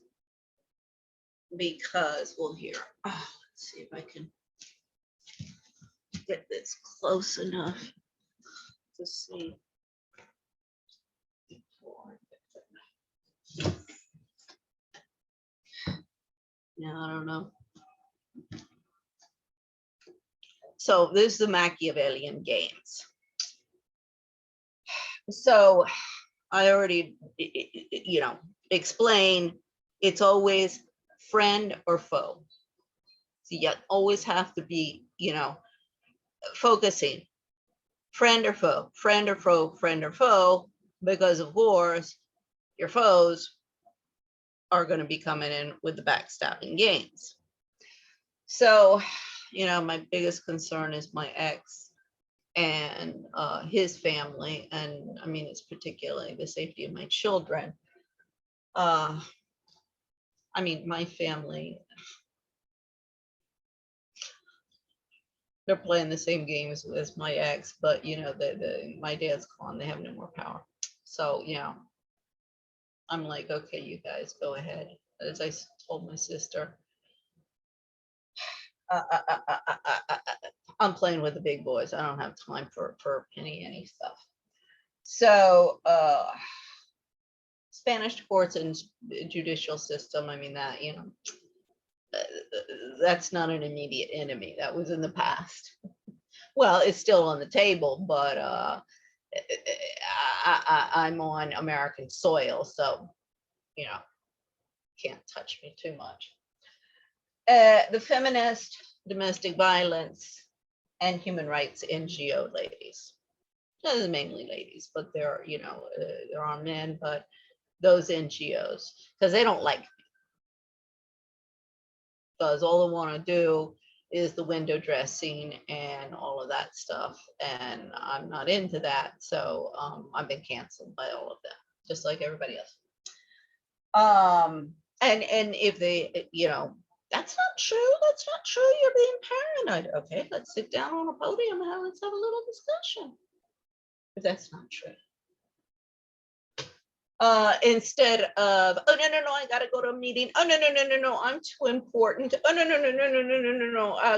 because, well, here, let's see if I can get this close enough to see. Yeah, I don't know. So this is the Machiavellian games. So I already, you know, explained it's always friend or foe. So you always have to be, you know, focusing friend or foe, friend or foe, friend or foe, because of course your foes are going to be coming in with the backstabbing games. So, you know, my biggest concern is my ex and his family, and I mean, it's particularly the safety of my children. I mean, my family, they're playing the same games as my ex, but you know, my dad's gone, they have no more power. So, you know, I'm like, okay, you guys go ahead. As I told my sister, I'm playing with the big boys. I don't have time for any stuff. So Spanish courts and judicial system, I mean, that, you know, that's not an immediate enemy. That was in the past. Well, it's still on the table, but I'm on American soil, so, you know, can't touch me too much. The feminist, domestic violence, and human rights NGO ladies. Those are mainly ladies, but there, you know, there are men, but those NGOs, because they don't like me. Because all they want to do is the window dressing and all of that stuff, and I'm not into that. So I've been canceled by all of them, just like everybody else. And if they, you know, that's not true. That's not true. You're being paranoid. Okay, let's sit down on a podium and let's have a little discussion. If that's not true. Instead of, oh, no, I gotta go to a meeting. Oh, no, I'm too important. Oh, no.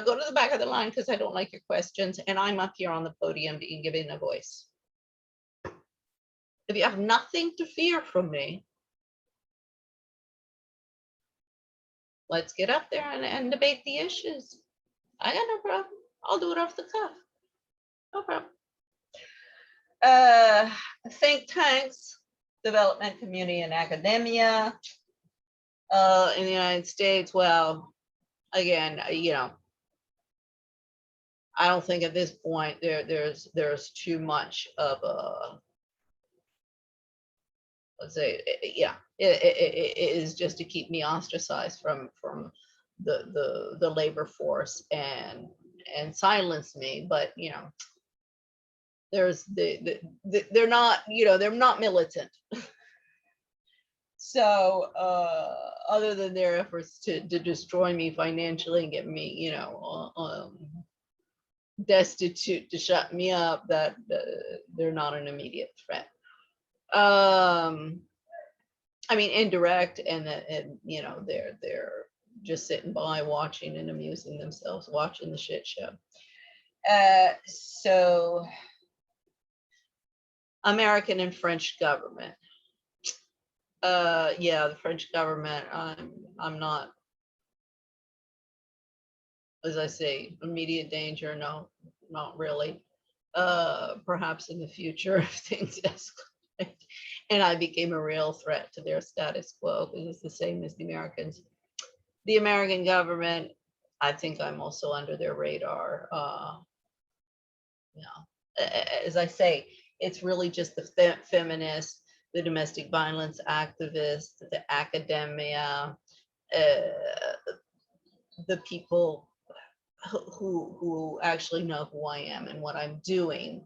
Go to the back of the line because I don't like your questions. And I'm up here on the podium to give in a voice. If you have nothing to fear from me, let's get up there and debate the issues. I got no problem. I'll do it off the cuff. No problem. Think tanks, development community and academia in the United States. Well, again, you know, I don't think at this point there's too much of a, let's say, yeah, it is just to keep me ostracized from the labor force and silence me. But you know, there's they're not, you know, they're not militant. So other than their efforts to destroy me financially and get me, you know, destitute, to shut me up, that they're not an immediate threat. I mean, indirect, and you know, they're just sitting by watching and amusing themselves, watching the shit show. So American and French government. Yeah, the French government, I'm not, as I say, immediate danger. No, not really. Perhaps in the future if things escalate and I became a real threat to their status quo, because it's the same as the Americans. The American government, I think I'm also under their radar. You know, as I say, it's really just the feminists, the domestic violence activists, the academia, the people who actually know who I am and what I'm doing.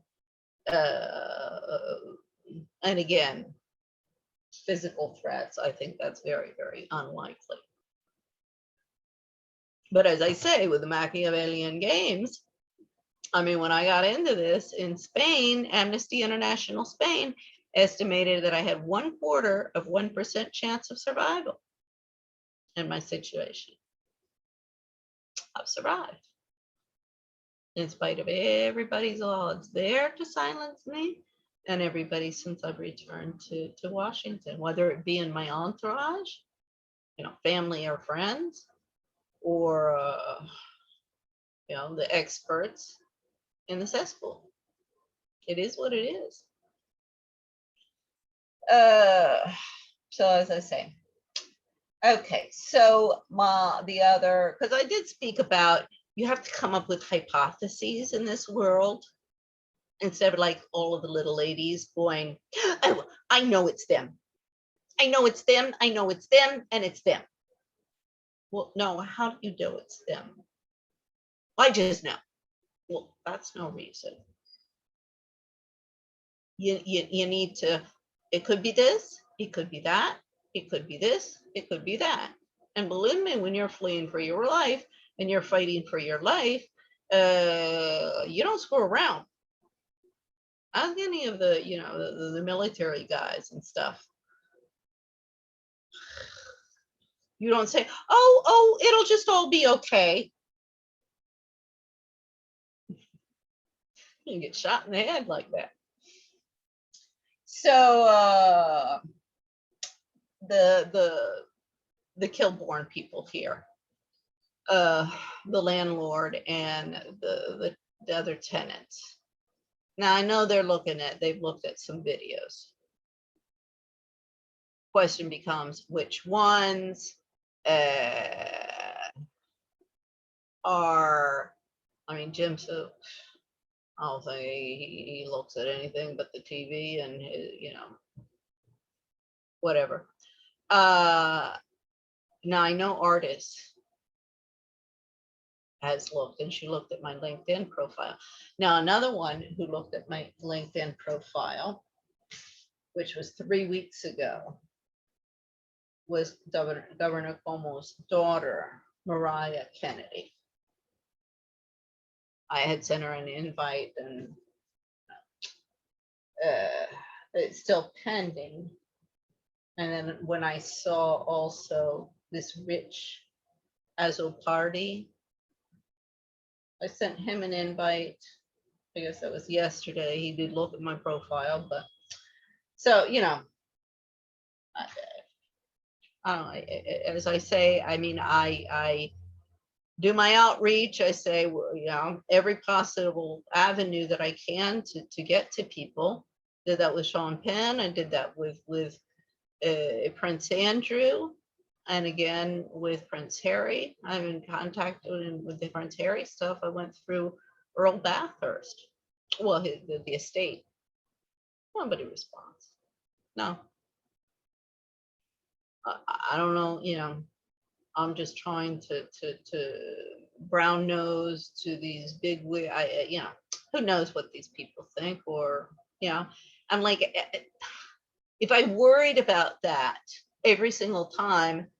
And again, physical threats, I think that's very, very unlikely. But as I say, with the Machiavellian games, I mean, when I got into this in Spain, Amnesty International Spain estimated that I had 1/4 of 1% chance of survival in my situation. I've survived in spite of everybody's odds there to silence me, and everybody since I've returned to Washington, whether it be in my entourage, family or friends, or the experts in the cesspool. It is what it is. So as I say, okay, so the other, because I did speak about, you have to come up with hypotheses in this world instead of like all of the little ladies going, oh, I know it's them. I know it's them. I know it's them, and it's them. Well, no, how do you know it's them? I just know. Well, that's no reason. You need to, it could be this, it could be that, it could be this, it could be that. And believe me, when you're fleeing for your life and you're fighting for your life, you don't screw around. Ask any of the, the military guys and stuff. You don't say, oh, it'll just all be okay. You get shot in the head like that. So the Kilborn people here, the landlord and the other tenants. Now I know they've looked at some videos. Question becomes which ones are, I mean, Jim, so I don't think he looks at anything but the TV and whatever. Now I know Artis has looked, and she looked at my LinkedIn profile. Now another one who looked at my LinkedIn profile, which was 3 weeks ago, was Governor Cuomo's daughter, Mariah Kennedy. I had sent her an invite, and it's still pending. And then when I saw also this Rich Azzopardi, I sent him an invite. I guess that was yesterday. He did look at my profile, but so as I say, I mean, I do my outreach. I say, every possible avenue that I can to get to people. Did that with Sean Penn. I did that with Prince Andrew, and again with Prince Harry. I'm in contact with the Prince Harry stuff. I went through Earl Bathurst, well, the estate. Nobody responds. No. I don't know. I'm just trying to brown nose to these big. Who knows what these people think, or I'm like, if I worried about that every single time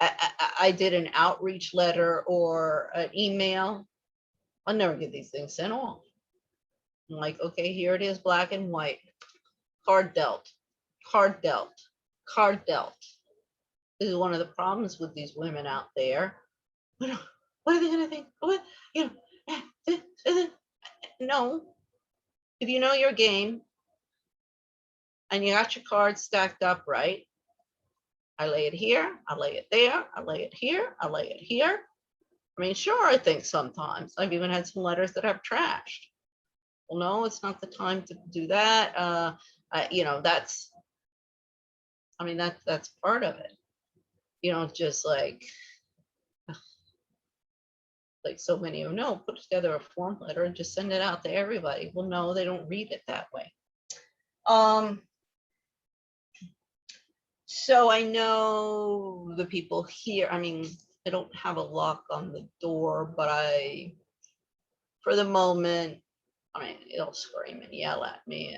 I did an outreach letter or an email, I'll never get these things sent off. I'm like, okay, here it is, black and white. Card dealt, card dealt, card dealt. This is one of the problems with these women out there. What are they going to think? What, no. If you know your game and you got your cards stacked up right, I lay it here, I lay it there, I lay it here, I lay it here. I mean, sure, I think sometimes. I've even had some letters that I've trashed. Well, no, it's not the time to do that. That's part of it. Just like so many of them, no, put together a form letter and just send it out to everybody. Well, no, they don't read it that way. So I know the people here, I mean, I don't have a lock on the door, but for the moment, I mean, it'll scream and yell at me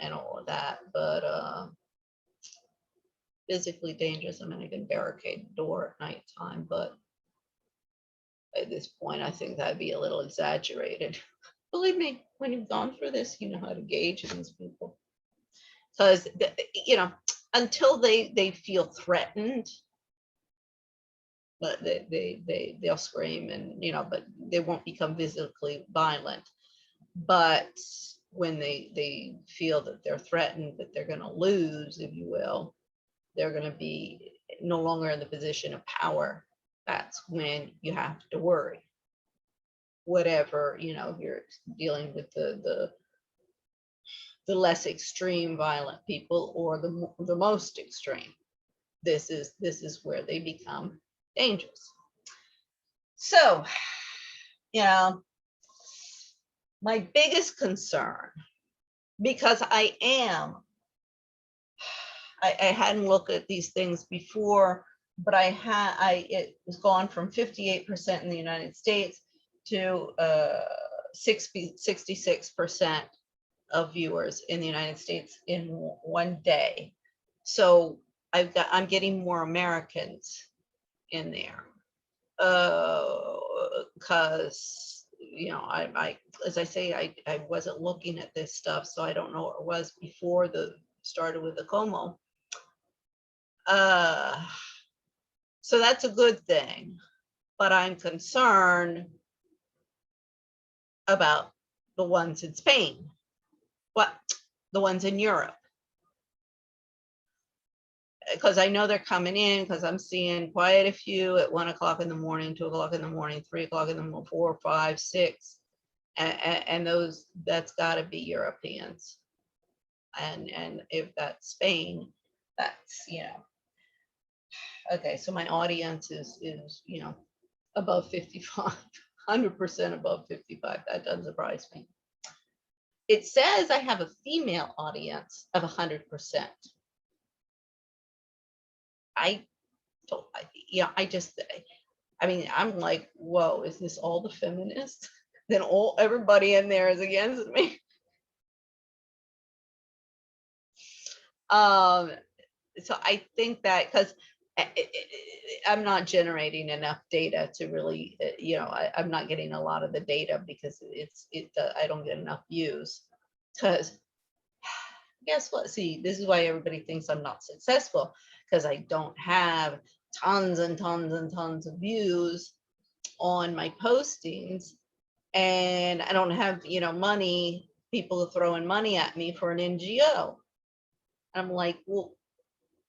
and all of that, but physically dangerous. I mean, I can barricade the door at nighttime, but at this point, I think that'd be a little exaggerated. Believe me, when you've gone through this, you know how to gauge these people. Because, until they feel threatened, but they'll scream and, but they won't become physically violent. But when they feel that they're threatened, that they're going to lose, if you will, they're going to be no longer in the position of power. That's when you have to worry. Whatever, you're dealing with the less extreme violent people or the most extreme. This is where they become dangerous. So, my biggest concern, because I hadn't looked at these things before, but it was gone from 58% in the United States to 66% of viewers in the United States in one day. So I'm getting more Americans in there, because I as I say, I wasn't looking at this stuff, so I don't know what it was before started with the Cuomo. So that's a good thing, but I'm concerned about the ones in Spain, the ones in Europe, because I know they're coming in, because I'm seeing quite a few at 1 o'clock in the morning, 2 o'clock in the morning, 3 o'clock in the morning, 4, 5, 6, and that's got to be Europeans, and if that's Spain, that's okay. So my audience is above 55, 100% above 55. That doesn't surprise me. It says I have a female audience of 100%. I'm like, whoa, is this all the feminists? Then everybody in there is against me. So I think that, because I'm not generating enough data to really, I'm not getting a lot of the data, because I don't get enough views. Because guess what? See, this is why everybody thinks I'm not successful, because I don't have tons and tons and tons of views on my postings, and I don't have money, people throwing money at me for an NGO. I'm like, well,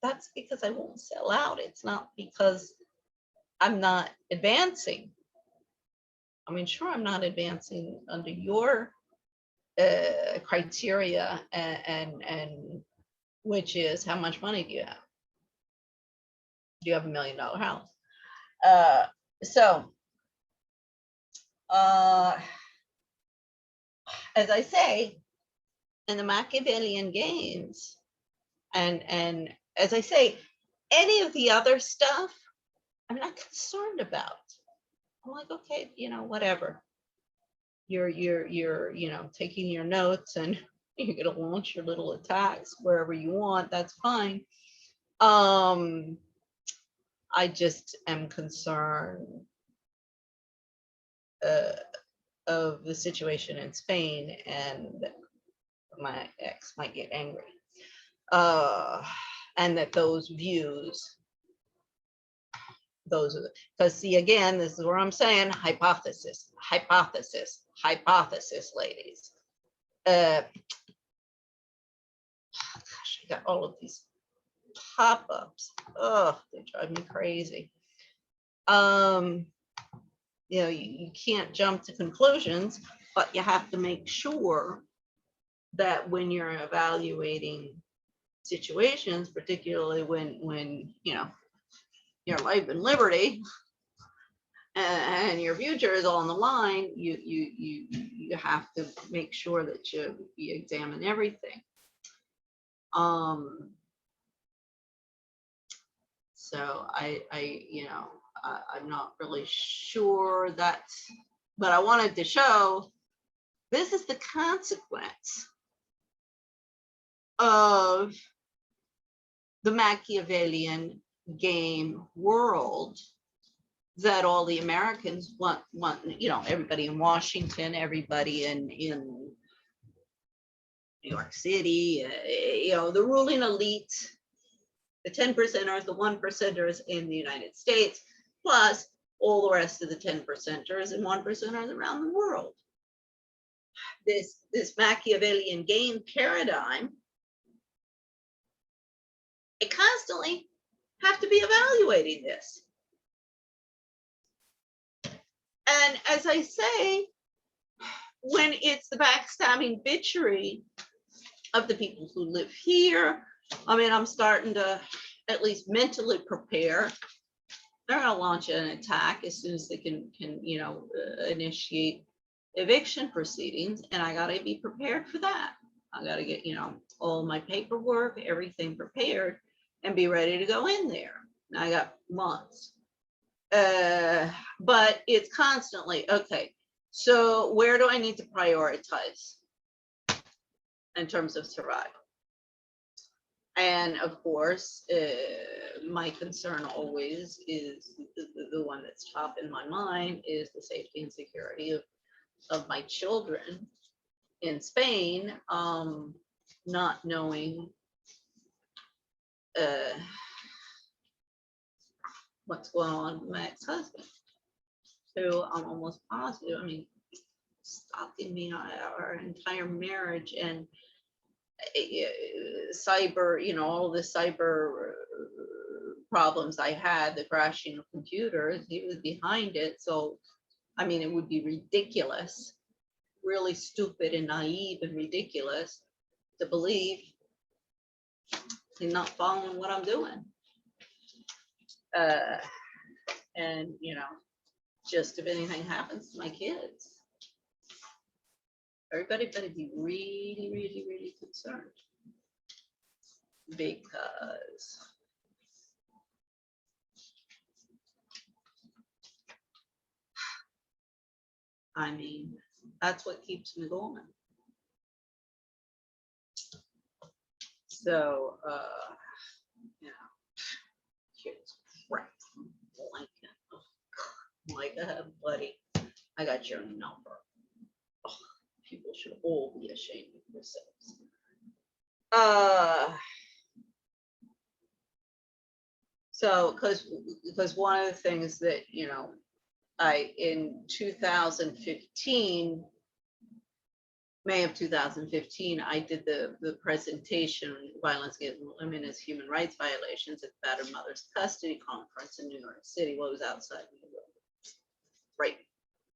that's because I won't sell out. It's not because I'm not advancing. I mean, sure, I'm not advancing under your criteria, and which is, how much money do you have? Do you have $1 million house? So as I say, in the Machiavellian games, and as I say, any of the other stuff, I'm not concerned about. I'm like, okay, whatever. You're taking your notes, and you're gonna launch your little attacks wherever you want. That's fine. I just am concerned of the situation in Spain, and my ex might get angry. And that those views, because see, again, this is where I'm saying hypothesis, ladies. Gosh, I got all of these pop-ups. Oh, they drive me crazy. You can't jump to conclusions, but you have to make sure that when you're evaluating situations, particularly when your life and liberty and your future is all on the line, you have to make sure that you examine everything. So I'm not really sure but I wanted to show this is the consequence of the Machiavellian game world that all the Americans want, you know, everybody in Washington, everybody in New York City, you know, the ruling elite, the 10%ers, the 1%ers in the United States, plus all the rest of the 10%ers and 1%ers around the world. This Machiavellian game paradigm, I constantly have to be evaluating this. And as I say, when it's the backstabbing bitchery of the people who live here, I mean, I'm starting to at least mentally prepare. They're going to launch an attack as soon as they can you know, initiate eviction proceedings, and I got to be prepared for that. I got to get, you know, all my paperwork, everything prepared, and be ready to go in there. And I got months. But it's constantly, okay, so where do I need to prioritize in terms of survival? And of course, my concern always is the one that's top in my mind is the safety and security of my children in Spain, not knowing what's going on with my ex-husband, who I'm almost positive, I mean, stalking me our entire marriage, and cyber, you know, all the cyber problems I had, the crashing of computers, he was behind it. So, I mean, it would be ridiculous, really stupid and naive and ridiculous to believe he's not following what I'm doing. And, you know, just if anything happens to my kids, everybody better be really, really, really concerned, because I mean, that's what keeps me going. So, you know, kids crap. Micah, buddy, I got your number. Oh, people should all be ashamed of themselves. So, because one of the things that, you know, in 2015, May of 2015, I did the presentation, Violence Against Women as Human Rights Violations at the Battered Mothers Custody Conference in New York City. Well, it was outside New York. Right.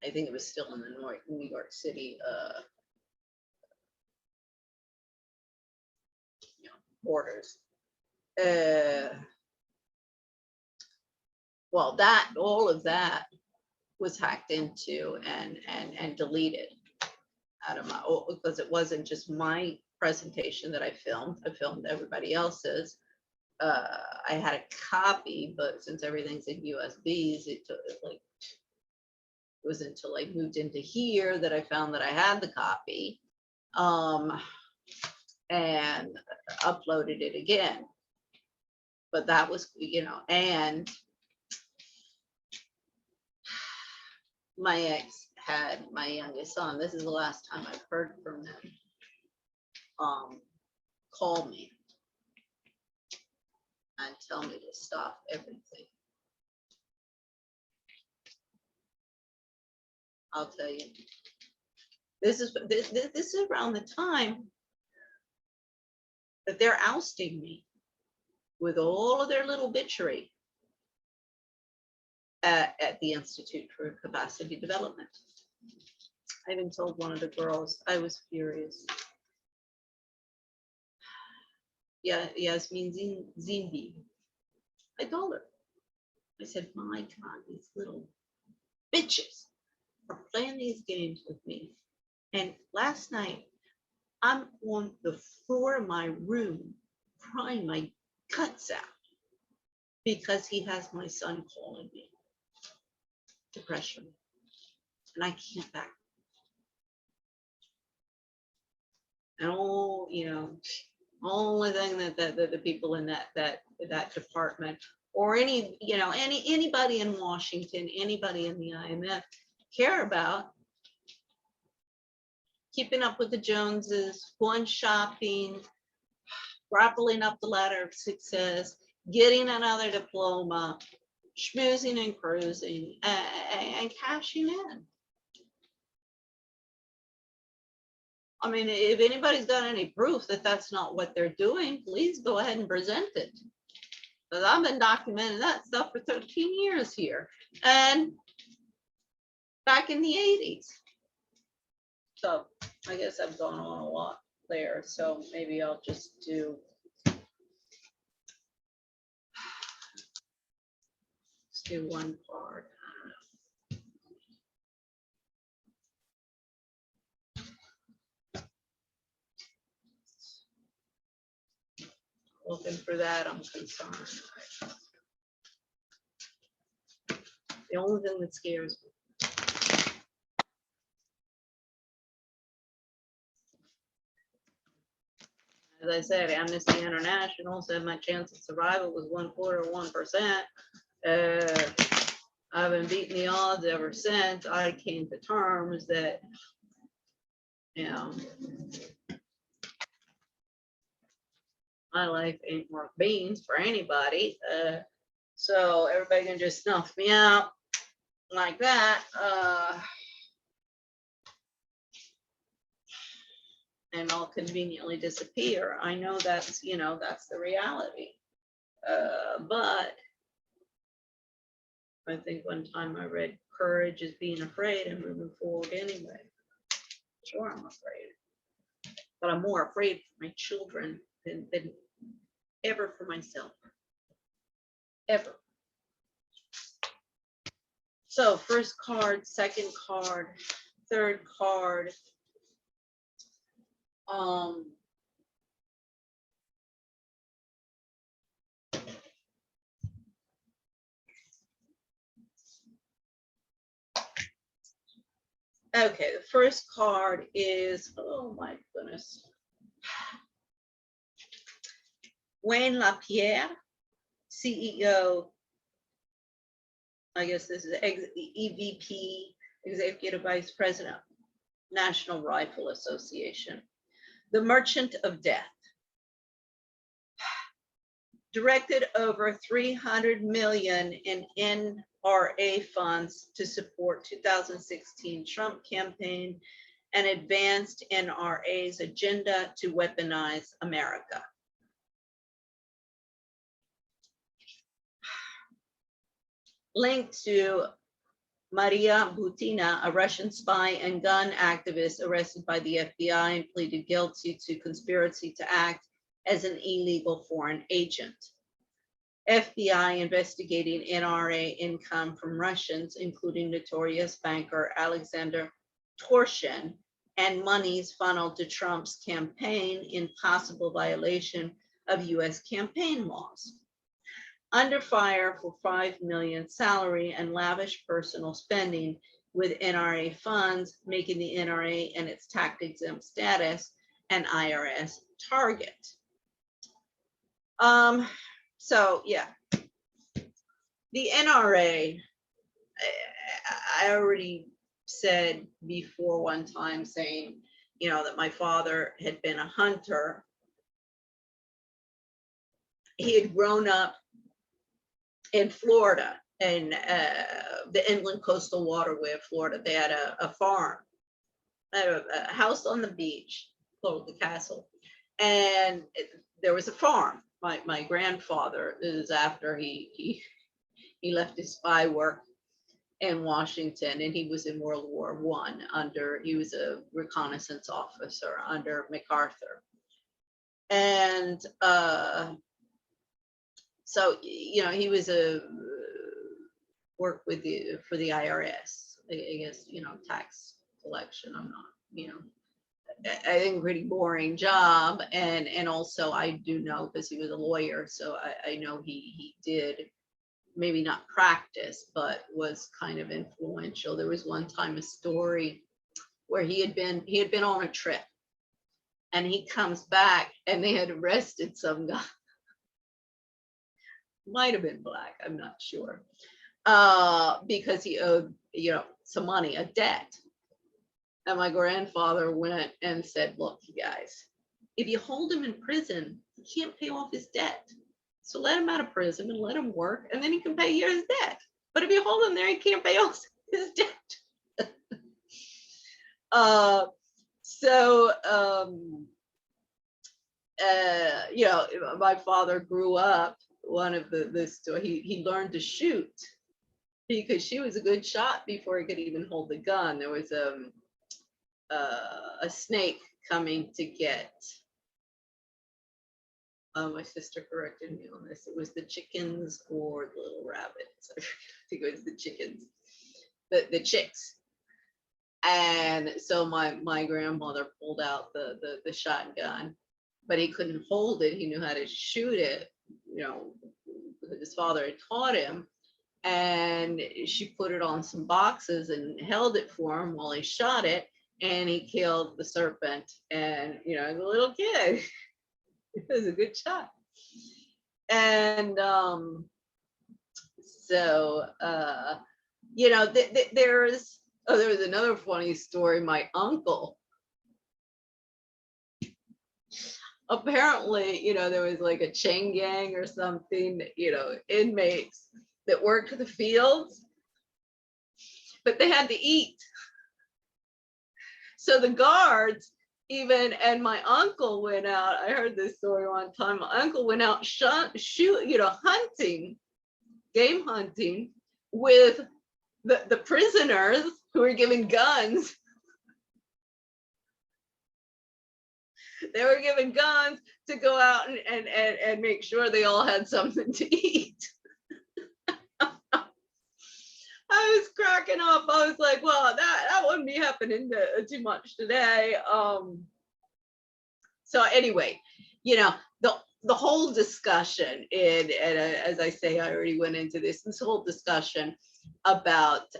I think it was still in the New York City you know, borders. Well, all of that was hacked into and deleted out of my, because it wasn't just my presentation that I filmed everybody else's. I had a copy, but since everything's in USBs, it took like, it was until I moved into here that I found that I had the copy, and uploaded it again. But that was, you know, and my ex had my youngest son. This is the last time I've heard from him. Call me and tell me to stop everything. I'll tell you. This is around the time that they're ousting me with all of their little bitchery at the Institute for Capacity Development. I even told one of the girls, I was furious. Yeah, Yasmin Zimbi. I told her, I said, my God, these little bitches are playing these games with me. And last night, I'm on the floor of my room crying my guts out because he has my son calling me to pressure me. And I can't back. And all, you know, only thing that the people in that department or anybody in Washington, anybody in the IMF care about keeping up with the Joneses, going shopping, grappling up the ladder of success, getting another diploma, schmoozing and cruising, and cashing in. I mean, if anybody's got any proof that that's not what they're doing, please go ahead and present it. Because I've been documenting that stuff for 13 years here and back in the 80s. So I guess I've gone on a lot there. So maybe I'll just do one part. Looking for that, I'm concerned. The only thing that scares me. As I said, Amnesty International said my chance of survival was 1/4 of 1%. I've been beating the odds ever since I came to terms that, my life ain't worth beans for anybody. So everybody can just snuff me out like that. And I'll conveniently disappear. I know that's, that's the reality. But I think one time I read courage is being afraid and moving forward anyway. Sure, I'm afraid. But I'm more afraid for my children than ever for myself. Ever. So first card, second card, third card. Okay, the first card is, oh my goodness. Wayne LaPierre, CEO, I guess this is EVP, Executive Vice President, National Rifle Association. The Merchant of Death directed over $300 million in NRA funds to support 2016 Trump campaign and advanced NRA's agenda to weaponize America. Linked to Maria Butina, a Russian spy and gun activist arrested by the FBI and pleaded guilty to conspiracy to act as an illegal foreign agent. FBI investigating NRA income from Russians, including notorious banker Alexander Torshin, and monies funneled to Trump's campaign in possible violation of US campaign laws. Under fire for $5 million salary and lavish personal spending with NRA funds, making the NRA and its tax-exempt status an IRS target. So yeah, the NRA, I already said before one time saying, that my father had been a hunter. He had grown up in Florida, in the inland coastal waterway of Florida. They had a farm, a house on the beach called the Castle, and there was a farm. My grandfather, this is after he left his spy work in Washington, and he was in World War I he was a reconnaissance officer under MacArthur. And so, he was work for the IRS, I guess, tax collection. I'm not, I think pretty boring job. And also I do know, because he was a lawyer, so I know he did maybe not practice, but was kind of influential. There was one time a story where he had been on a trip, and he comes back and they had arrested some guy. Might have been black, I'm not sure. Because he owed, some money, a debt. And my grandfather went and said, look, you guys, if you hold him in prison, he can't pay off his debt. So let him out of prison and let him work, and then he can pay you his debt. But if you hold him there, he can't pay off his debt. My father grew up, one of he learned to shoot because she was a good shot before he could even hold the gun. There was a snake coming to get, my sister corrected me on this, it was the chickens or the little rabbits. I think it was the chickens, the chicks. And so my grandmother pulled out the shotgun, but he couldn't hold it. He knew how to shoot it, his father had taught him. And she put it on some boxes and held it for him while he shot it, and he killed the serpent. And the little kid, it was a good shot. And there was another funny story. My uncle, apparently, there was like a chain gang or something, inmates that worked the fields, but they had to eat. So the guards and my uncle went out. I heard this story one time. My uncle went out hunting, game hunting with the prisoners who were given guns. They were given guns to go out and make sure they all had something to eat. I was cracking up. I was like, well, that wouldn't be happening too much today. So anyway, the whole discussion, and as I say, I already went into this whole discussion about,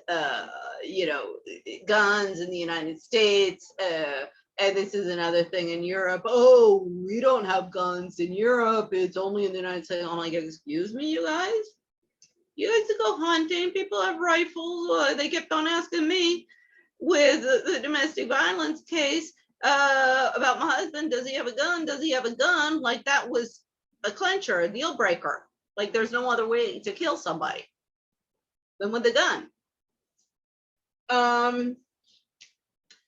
guns in the United States, and this is another thing in Europe. Oh, we don't have guns in Europe. It's only in the United States. I'm like, excuse me, you guys? You guys to go hunting, people have rifles. They kept on asking me with the domestic violence case about my husband. Does he have a gun? Does he have a gun? Like that was a clincher, a deal breaker. Like there's no other way to kill somebody than with a gun.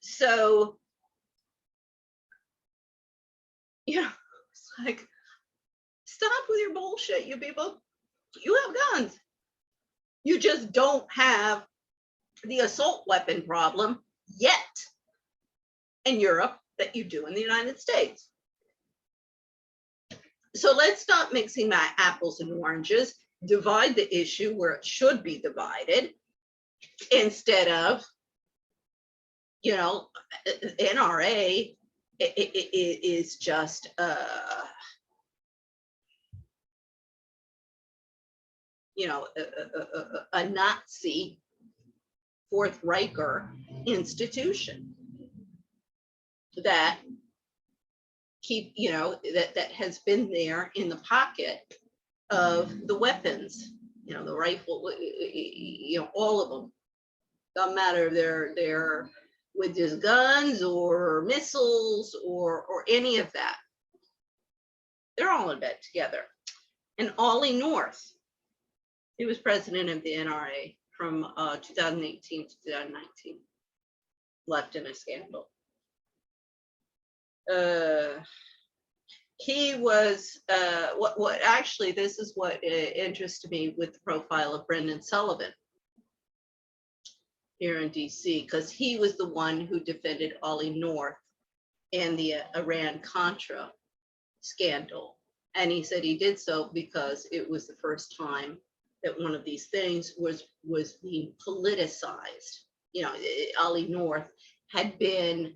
So, it's like, stop with your bullshit, you people. You have guns. You just don't have the assault weapon problem yet in Europe that you do in the United States. So let's stop mixing my apples and oranges, divide the issue where it should be divided, instead of, NRA is just a Nazi Fourth Reicher institution that that has been there in the pocket of the weapons, the rifle, all of them. Doesn't matter if they're with just guns or missiles or any of that. They're all in bed together. And Ollie North, he was president of the NRA from 2018 to 2019, left in a scandal. He was, what actually, this is what interested me with the profile of Brendan Sullivan here in DC, because he was the one who defended Ollie North in the Iran-Contra scandal. And he said he did so because it was the first time that one of these things was being politicized. Ollie North had been,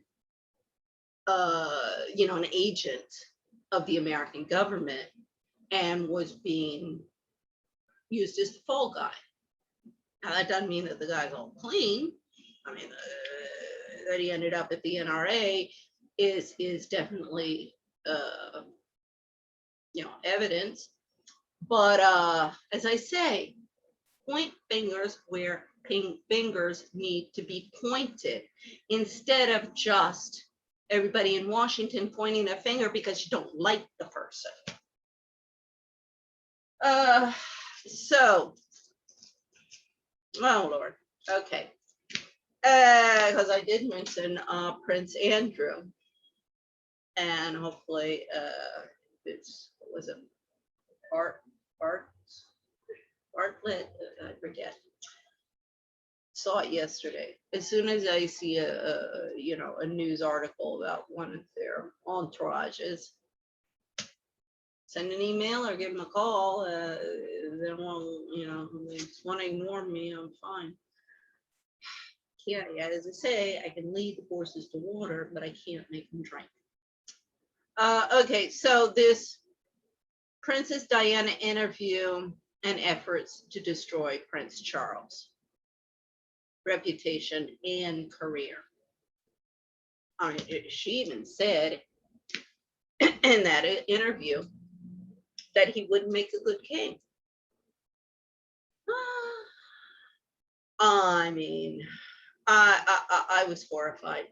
an agent of the American government and was being used as the fall guy. Now, that doesn't mean that the guy's all clean. I mean, that he ended up at the NRA is definitely, evidence. But as I say, point fingers where fingers need to be pointed instead of just everybody in Washington pointing a finger because you don't like the person. So, oh Lord, okay. Because I did mention Prince Andrew, and hopefully it's, what was it, Bartlett, I forget. Saw it yesterday. As soon as I see a news article about one of their entourages, send an email or give them a call. They won't, they just want to ignore me. I'm fine. Yeah, as I say, I can lead the horses to water, but I can't make them drink. Okay, so this Princess Diana interview and efforts to destroy Prince Charles' reputation and career. I mean, she even said in that interview that he wouldn't make a good king. I mean, I was horrified.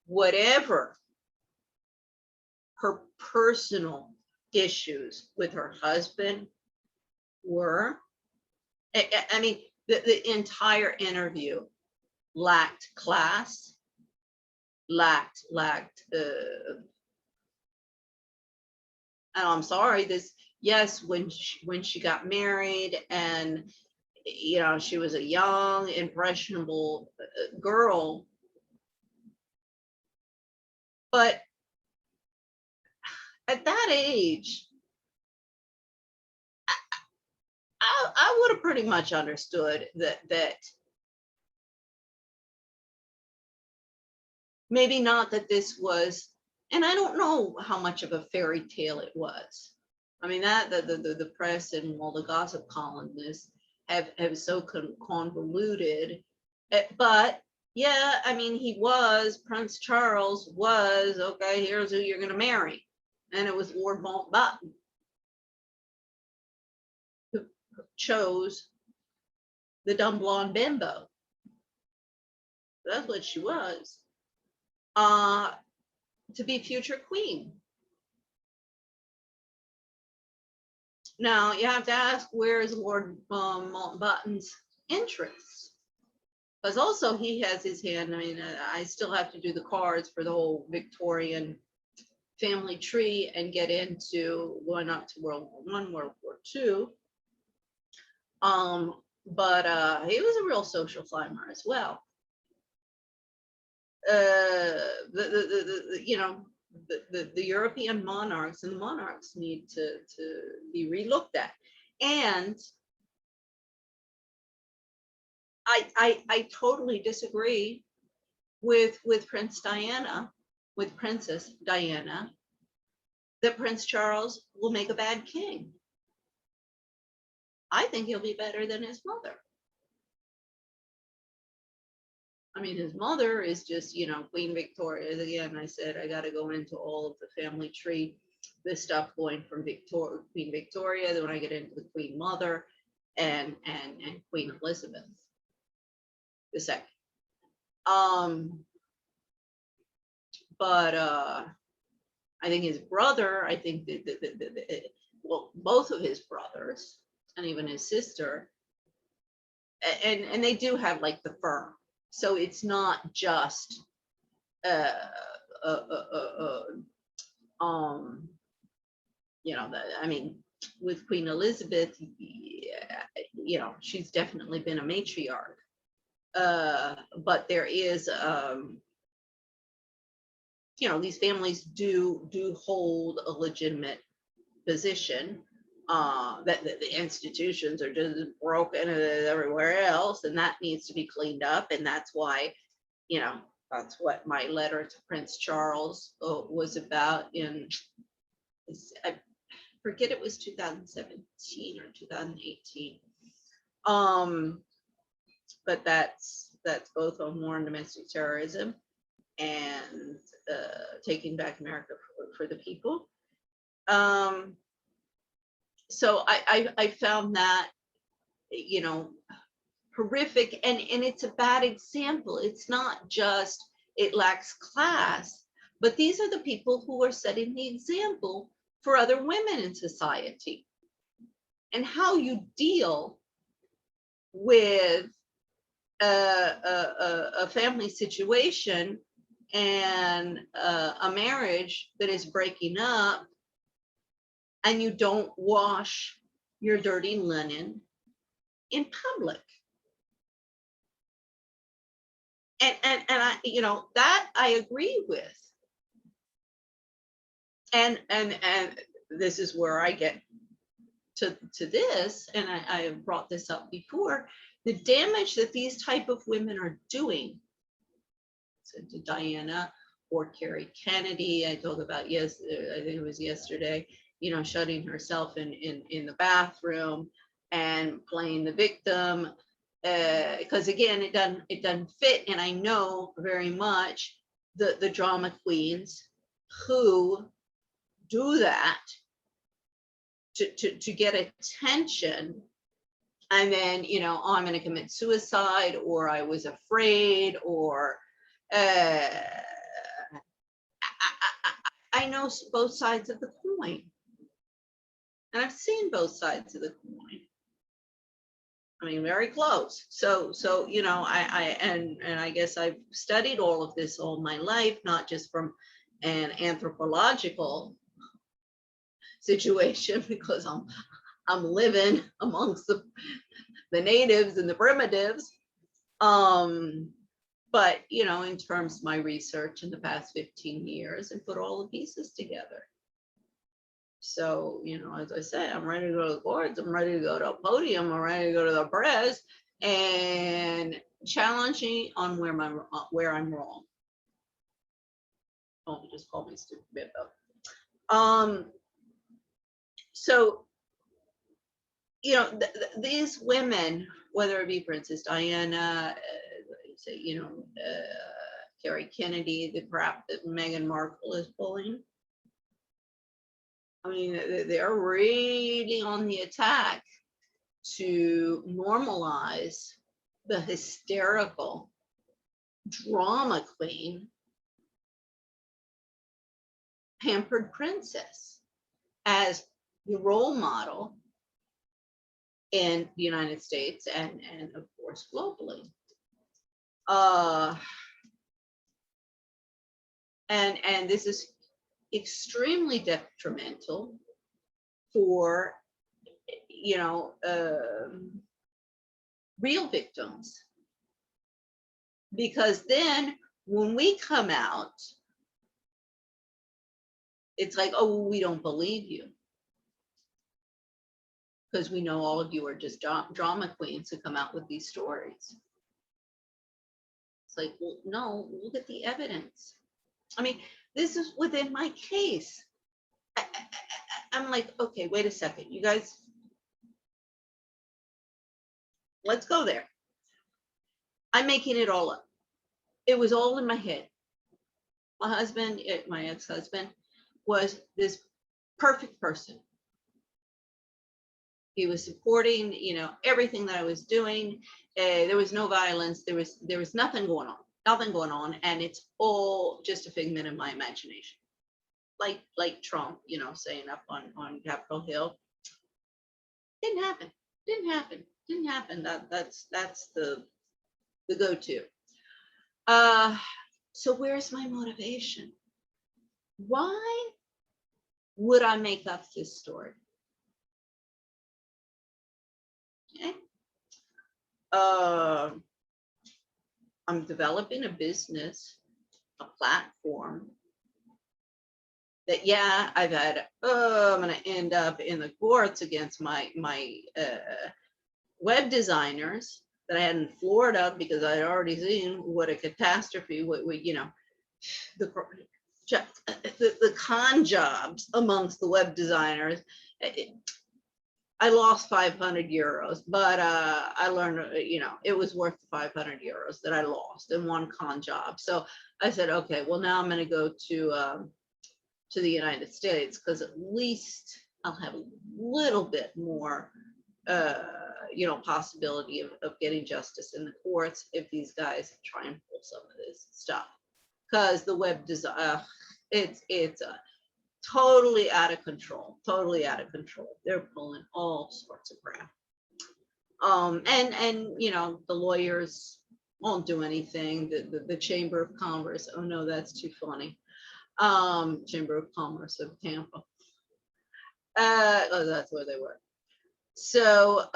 Whatever her personal issues with her husband were, I mean, the entire interview lacked class, lacked, and I'm sorry, yes, when she got married and, she was a young, impressionable girl, but at that age, I would have pretty much understood that maybe not that this was, and I don't know how much of a fairy tale it was. I mean, that the press and all the gossip columnists have so convoluted, but yeah, I mean, Prince Charles was, okay, here's who you're going to marry. And it was Lord Mountbatten who chose the dumb blonde bimbo. That's what she was. To be future queen. Now you have to ask, where is Lord Mountbatten's interest? Because also he has his hand. I mean, I still have to do the cards for the whole Victorian family tree and get into going up to World War I, World War II. But he was a real social climber as well. The European monarchs and the monarchs need to be relooked at. And I totally disagree with Princess Diana, that Prince Charles will make a bad king. I think he'll be better than his mother. I mean, his mother is just, Queen Victoria. Again, I said I got to go into all of the family tree, this stuff going from Queen Victoria. Then when I get into the Queen Mother and Queen Elizabeth II. But I think his brother, well, both of his brothers and even his sister, and they do have like the firm. So it's not just I mean, with Queen Elizabeth, she's definitely been a matriarch. But there is, these families do hold a legitimate position. That the institutions are just broken everywhere else, and that needs to be cleaned up. And that's why, that's what my letter to Prince Charles was about I forget, it was 2017 or 2018. But that's both on war and domestic terrorism and taking back America for the people. So I found that, you know, horrific, and it's a bad example. It's not just it lacks class, but these are the people who are setting the example for other women in society. And how you deal with a family situation and a marriage that is breaking up, and you don't wash your dirty linen in public. And I, you know, that I agree with. And this is where I get to this, and I have brought this up before, the damage that these type of women are doing. So to Diana or Carrie Kennedy, I talked about, yes, I think it was yesterday, you know, shutting herself in the bathroom and playing the victim, because again, it doesn't fit. And I know very much the drama queens who do that to get attention, and then, you know, oh, I'm going to commit suicide, or I was afraid, or I know both sides of the coin, and I've seen both sides of the coin. I mean, very close. So you know, and I guess I've studied all of this all my life, not just from an anthropological situation, because I'm living amongst the natives and the primitives. But, you know, in terms of my research in the past 15 years, and put all the pieces together. So, you know, as I say, I'm ready to go to the boards, I'm ready to go to a podium, I'm ready to go to the press and challenge me on where I'm wrong. Don't just call me stupid bimbo. So, you know, these women, whether it be Princess Diana, say, you know, Carrie Kennedy, the crap that Meghan Markle is pulling. I mean, they're really on the attack to normalize the hysterical drama queen, pampered princess, as the role model in the United States and of course globally. And this is extremely detrimental for, you know, real victims, because then when we come out, it's like, oh, we don't believe you, because we know all of you are just drama queens who come out with these stories. It's like, well, no, look at the evidence. I mean, this is within my case. I'm like, okay, wait a second, you guys, let's go there. I'm making it all up. It was all in my head. My husband, my ex-husband, was this perfect person. He was supporting, you know, everything that I was doing. There was no violence. There was nothing going on, and it's all just a figment of my imagination. Like Trump, you know, saying up on Capitol Hill, didn't happen. That's the go-to. So where's my motivation? Why would I make up this story? Okay. I'm developing a business, a platform that, yeah, I've had, I'm going to end up in the courts against my web designers that I had in Florida, because I had already seen what a catastrophe, what you know, the con jobs amongst the web designers. I lost 500 euros, but I learned, you know, it was worth the 500 euros that I lost in one con job. So I said, okay, well, now I'm going to go to to the United States, because at least I'll have a little bit more, possibility of getting justice in the courts if these guys try and pull some of this stuff. Because the web design, it's totally out of control, totally out of control. They're pulling all sorts of crap. And the lawyers won't do anything. The Chamber of Commerce, oh no, that's too funny. Chamber of Commerce of Tampa. Oh, that's where they were. So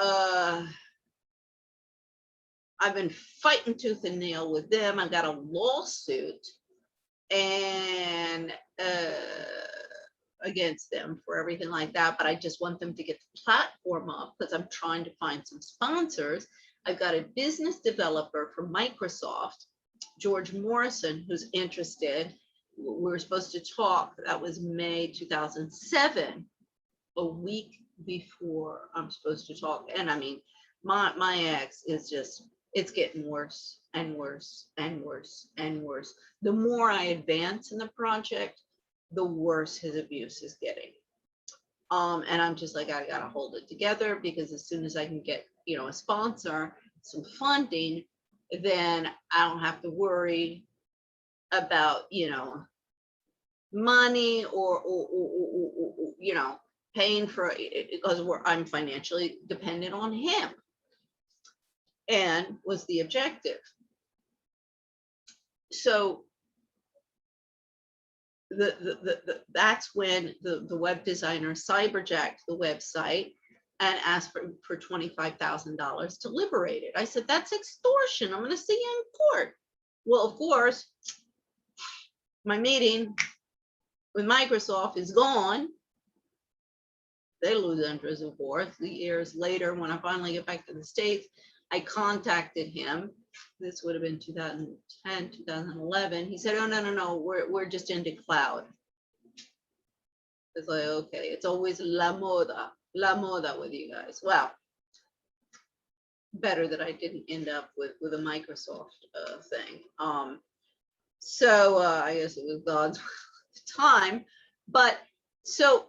I've been fighting tooth and nail with them. I got a lawsuit and against them for everything like that, but I just want them to get the platform up because I'm trying to find some sponsors. I've got a business developer from Microsoft, George Morrison, who's interested. We were supposed to talk, that was May 2007, a week before I'm supposed to talk. And I mean, my ex is just, it's getting worse and worse and worse and worse. The more I advance in the project, the worse his abuse is getting. And I'm just like, I gotta hold it together, because as soon as I can get, a sponsor, some funding, then I don't have to worry about, money or paying for it, because I'm financially dependent on him, and was the objective. So that's when the web designer cyberjacked the website and asked for $25,000 to liberate it. I said, that's extortion. I'm going to see you in court. Well, of course, my meeting with Microsoft is gone. They lose interest, of course. The years later, when I finally get back to the States, I contacted him. This would have been 2010, 2011. He said, oh, no, we're just into cloud. It's like, okay, it's always la moda with you guys. Well, better that I didn't end up with a Microsoft thing. So I guess it was God's time. But so,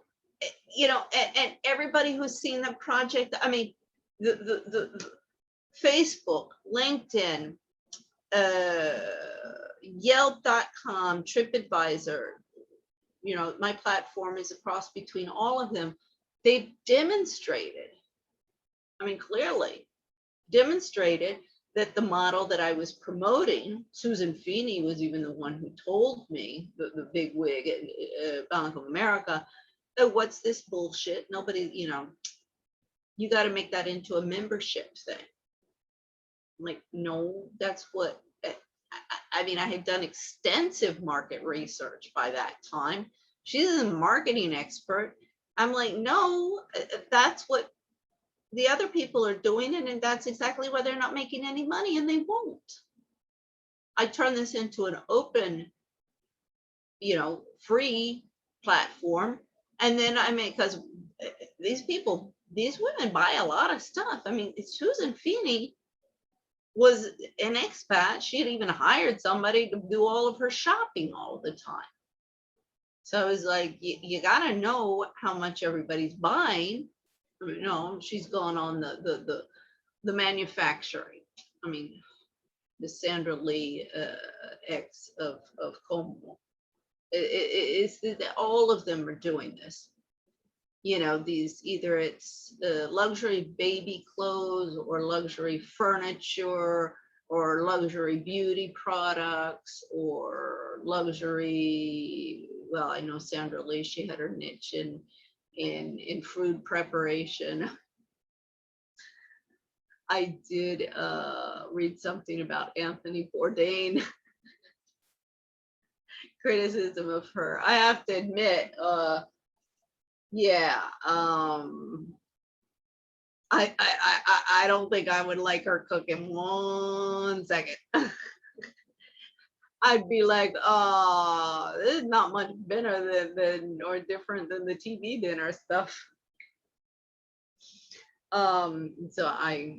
and everybody who's seen the project, I mean, the Facebook, LinkedIn, Yelp.com, TripAdvisor, my platform is a cross between all of them. They've demonstrated, clearly demonstrated that the model that I was promoting, Susan Feeney was even the one who told me, the big wig at Bank of America, oh, what's this bullshit? Nobody, you got to make that into a membership thing. I'm like, no, that's what, I had done extensive market research by that time. She's a marketing expert. I'm like, no, that's what the other people are doing, and that's exactly why they're not making any money, and they won't. I turn this into an open, free platform, and then because these women buy a lot of stuff. Susan Feeney was an expat. She had even hired somebody to do all of her shopping all the time. So I was like, you gotta know how much everybody's buying. She's gone on the manufacturing. The Sandra Lee ex of Cuomo. It's all of them are doing this. These, either it's luxury baby clothes or luxury furniture or luxury beauty products or luxury, well, I know Sandra Lee, she had her niche in food preparation. I did read something about Anthony Bourdain. Criticism of her. I have to admit, yeah, I don't think I would like her cooking 1 second. I'd be like, oh, this is not much better than or different than the TV dinner stuff. So I,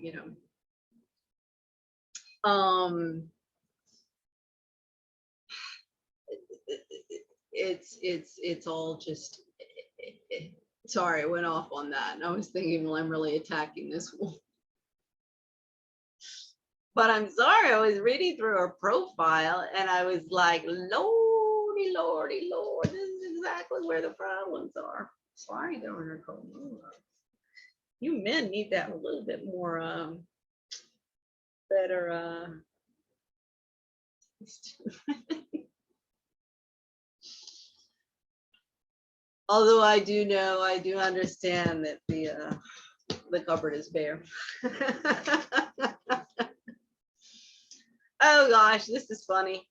it's all just, sorry, I went off on that. And I was thinking, well, I'm really attacking this woman. But I'm sorry, I was reading through her profile and I was like, lordy, lordy, lord, this is exactly where the problems are. Sorry, Governor Cuomo. You men need to have a little bit more better although I do understand that the cupboard is bare. Oh gosh, this is funny.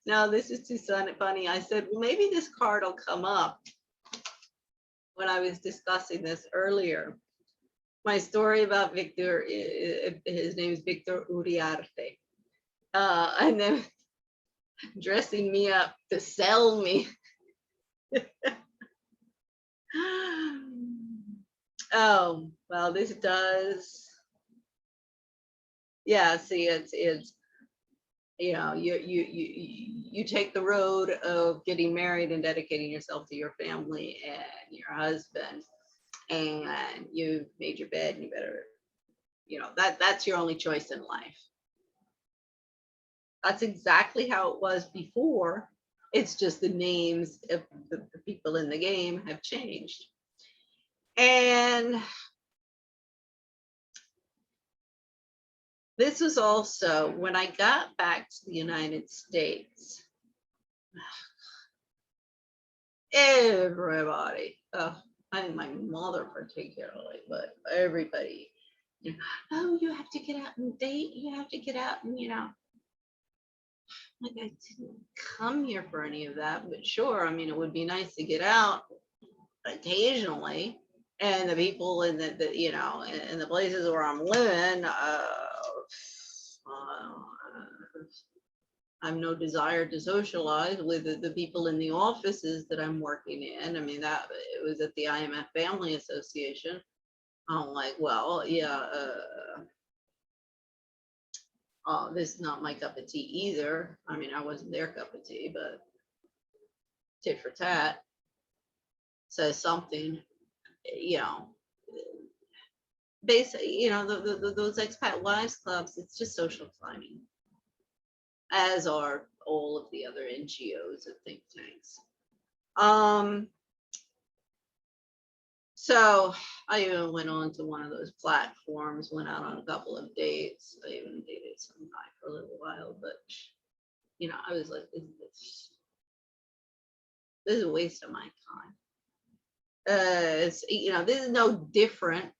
No, this is too funny. I said, well, maybe this card will come up when I was discussing this earlier. My story about Victor, his name is Victor Uriarte. And then dressing me up to sell me. Oh, well, this does. Yeah, see, it's you know, you take the road of getting married and dedicating yourself to your family and your husband, and you've made your bed and you better, you know, that's your only choice in life. That's exactly how it was before. It's just the names of the people in the game have changed. And this was also when I got back to the United States. Everybody, I mean, my mother particularly, but everybody, you know, oh, you have to get out and date. You have to get out and, you know, like I didn't come here for any of that, but sure, I mean, it would be nice to get out occasionally. And the people in the you know, in the places where I'm living, I'm no desire to socialize with the people in the offices that I'm working in. I mean, that it was at the IMF Family Association. I'm like, well, yeah, this is not my cup of tea either. I mean, I wasn't their cup of tea, but tit for tat says something, you know. Basically, you know, those expat wives clubs, it's just social climbing, as are all of the other NGOs and think tanks. So I even went on to one of those platforms, went out on a couple of dates. I even dated some guy for a little while, but you know, I was like, this is a waste of my time. It's, you know, this is no different.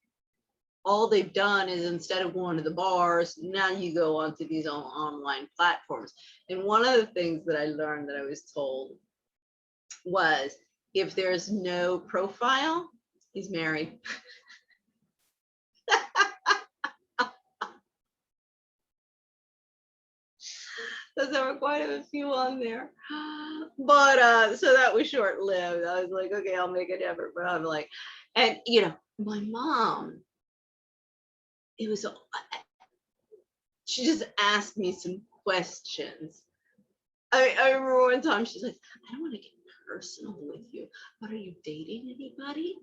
All they've done is instead of going to the bars, now you go onto these online platforms. And one of the things that I learned that I was told was if there's no profile, he's married. Because there were quite a few on there. But so that was short-lived. I was like, okay, I'll make an effort. But I'm like, and you know, my mom, it was, she just asked me some questions. I remember one time she's like, I don't want to get personal with you, but are you dating anybody?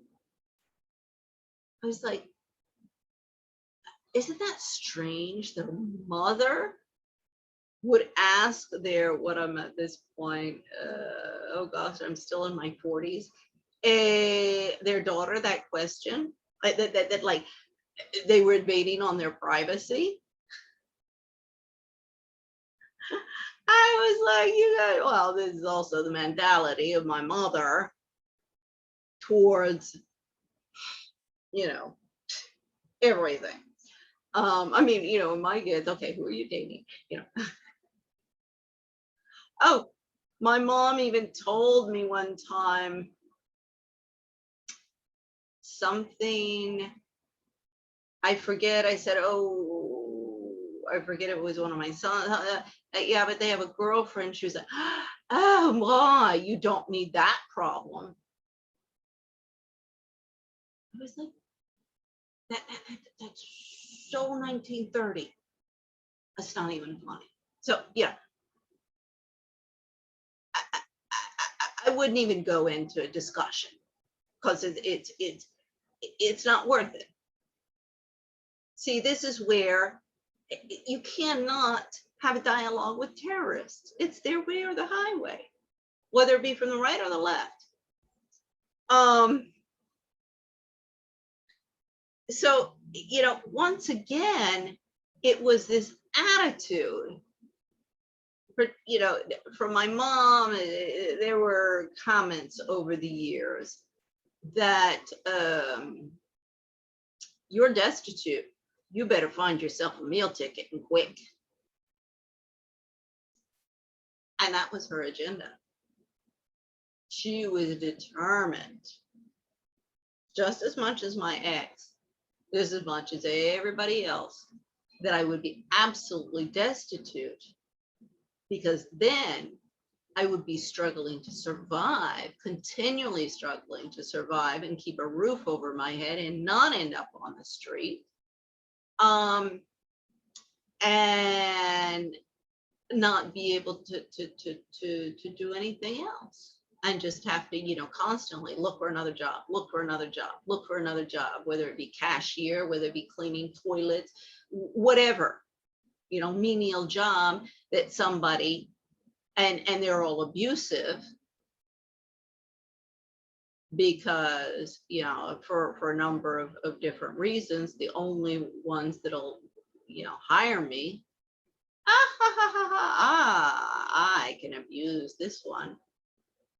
I was like, isn't that strange that a mother would ask what I'm at this point, oh gosh, I'm still in my 40s, their daughter that question, that like they were invading on their privacy. I was like, you guys, well, this is also the mentality of my mother towards, you know, everything. I mean, you know, my kids, okay, who are you dating? You know. Oh, my mom even told me one time something, I forget, I said, oh, I forget if it was one of my sons. Yeah, but they have a girlfriend. She was like, oh my, you don't need that problem. I was like, that's so 1930. That's not even funny. So yeah, wouldn't even go into a discussion because it's not worth it. See, this is where you cannot have a dialogue with terrorists. It's their way or the highway, whether it be from the right or the left. So, you know, once again, it was this attitude. You know, from my mom, there were comments over the years that you're destitute. You better find yourself a meal ticket and quick. And that was her agenda. She was determined, just as much as my ex, just as much as everybody else, that I would be absolutely destitute, because then I would be struggling to survive, continually struggling to survive and keep a roof over my head and not end up on the street. And not be able to do anything else, and just have to, you know, constantly look for another job, look for another job, look for another job, whether it be cashier, whether it be cleaning toilets, whatever, you know, menial job that somebody, and they're all abusive because, you know, for a number of different reasons. The only ones that'll, you know, hire me, I can abuse this one.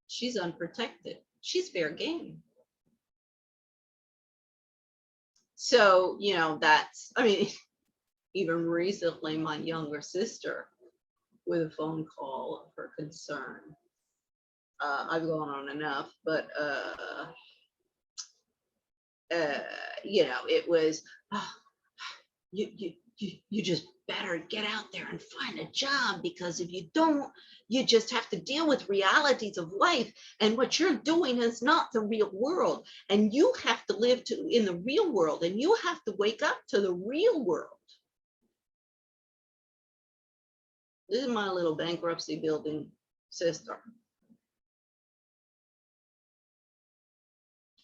She's unprotected. She's fair game. So, you know, that's, I mean, even recently, my younger sister, with a phone call of her concern. I've gone on enough, but you know, it was, oh, you just better get out there and find a job, because if you don't, you just have to deal with realities of life, and what you're doing is not the real world, and you have to live in the real world, and you have to wake up to the real world. This is my little bankruptcy building sister.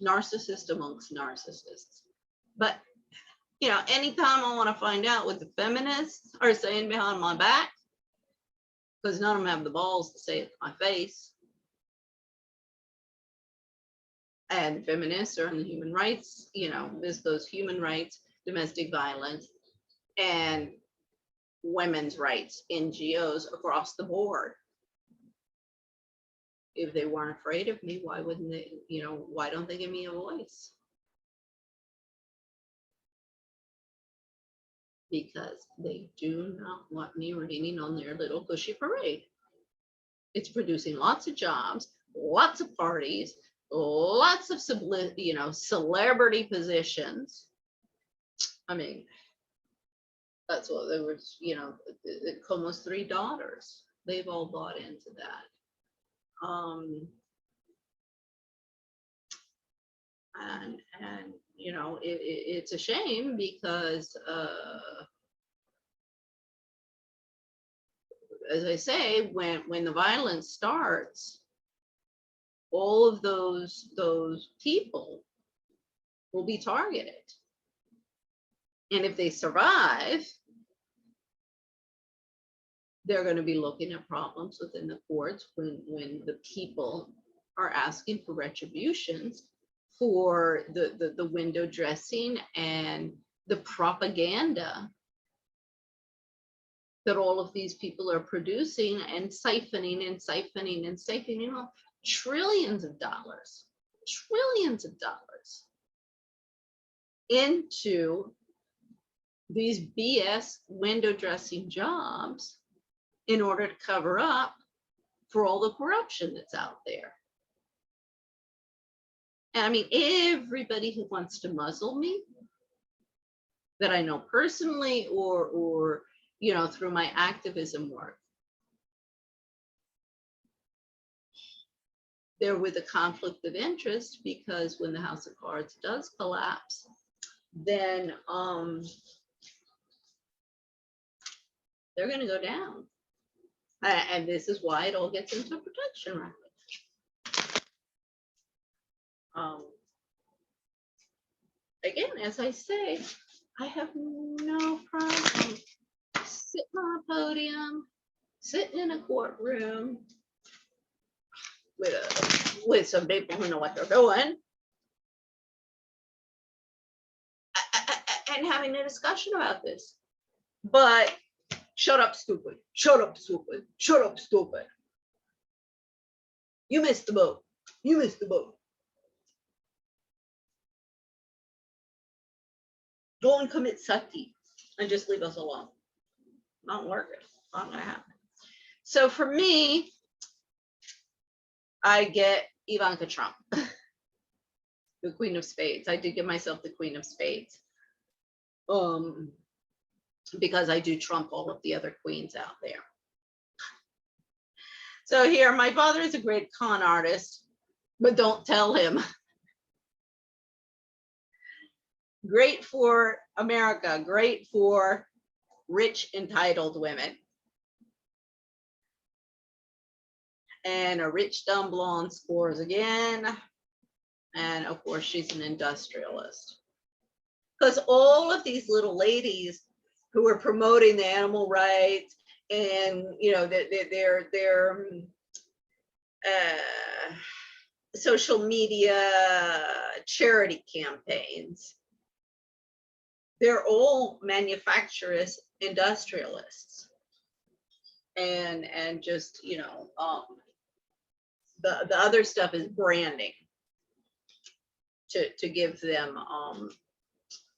Narcissist amongst narcissists. But, you know, anytime I want to find out what the feminists are saying behind my back, because none of them have the balls to say it to my face, and feminists are in the human rights, you know, this goes human rights, domestic violence, and women's rights, NGOs across the board. If they weren't afraid of me, why wouldn't they, you know, why don't they give me a voice? Because they do not want me raining on their little cushy parade. It's producing lots of jobs, lots of parties, lots of you know, celebrity positions. I mean, that's what there was, you know, Cuomo's 3 daughters. They've all bought into that. And you know, it's a shame, because as I say, when the violence starts, all of those people will be targeted, and if they survive, they're going to be looking at problems within the courts when the people are asking for retributions for the window dressing and the propaganda that all of these people are producing and siphoning off trillions of dollars into these BS window dressing jobs in order to cover up for all the corruption that's out there. And I mean, everybody who wants to muzzle me, that I know personally or you know, through my activism work, they're with a conflict of interest, because when the House of Cards does collapse, then they're going to go down. And this is why it all gets into protection records. Again, as I say, I have no problem sitting on a podium, sitting in a courtroom with some people who know what they're doing, and having a discussion about this. But shut up, stupid. Shut up, stupid. Shut up, stupid. You missed the boat. You missed the boat. Go and commit sati and just leave us alone. Not working. Not gonna happen. So for me, I get Ivanka Trump, the Queen of Spades. I did give myself the Queen of Spades, because I do trump all of the other queens out there. So here, my father is a great con artist, but don't tell him. Great for America, great for rich, entitled women. And a rich, dumb blonde scores again. And of course, she's an industrialist. Because all of these little ladies who are promoting the animal rights and, you know, their social media charity campaigns, they're all manufacturers, industrialists, and just, you know, the other stuff is branding to give them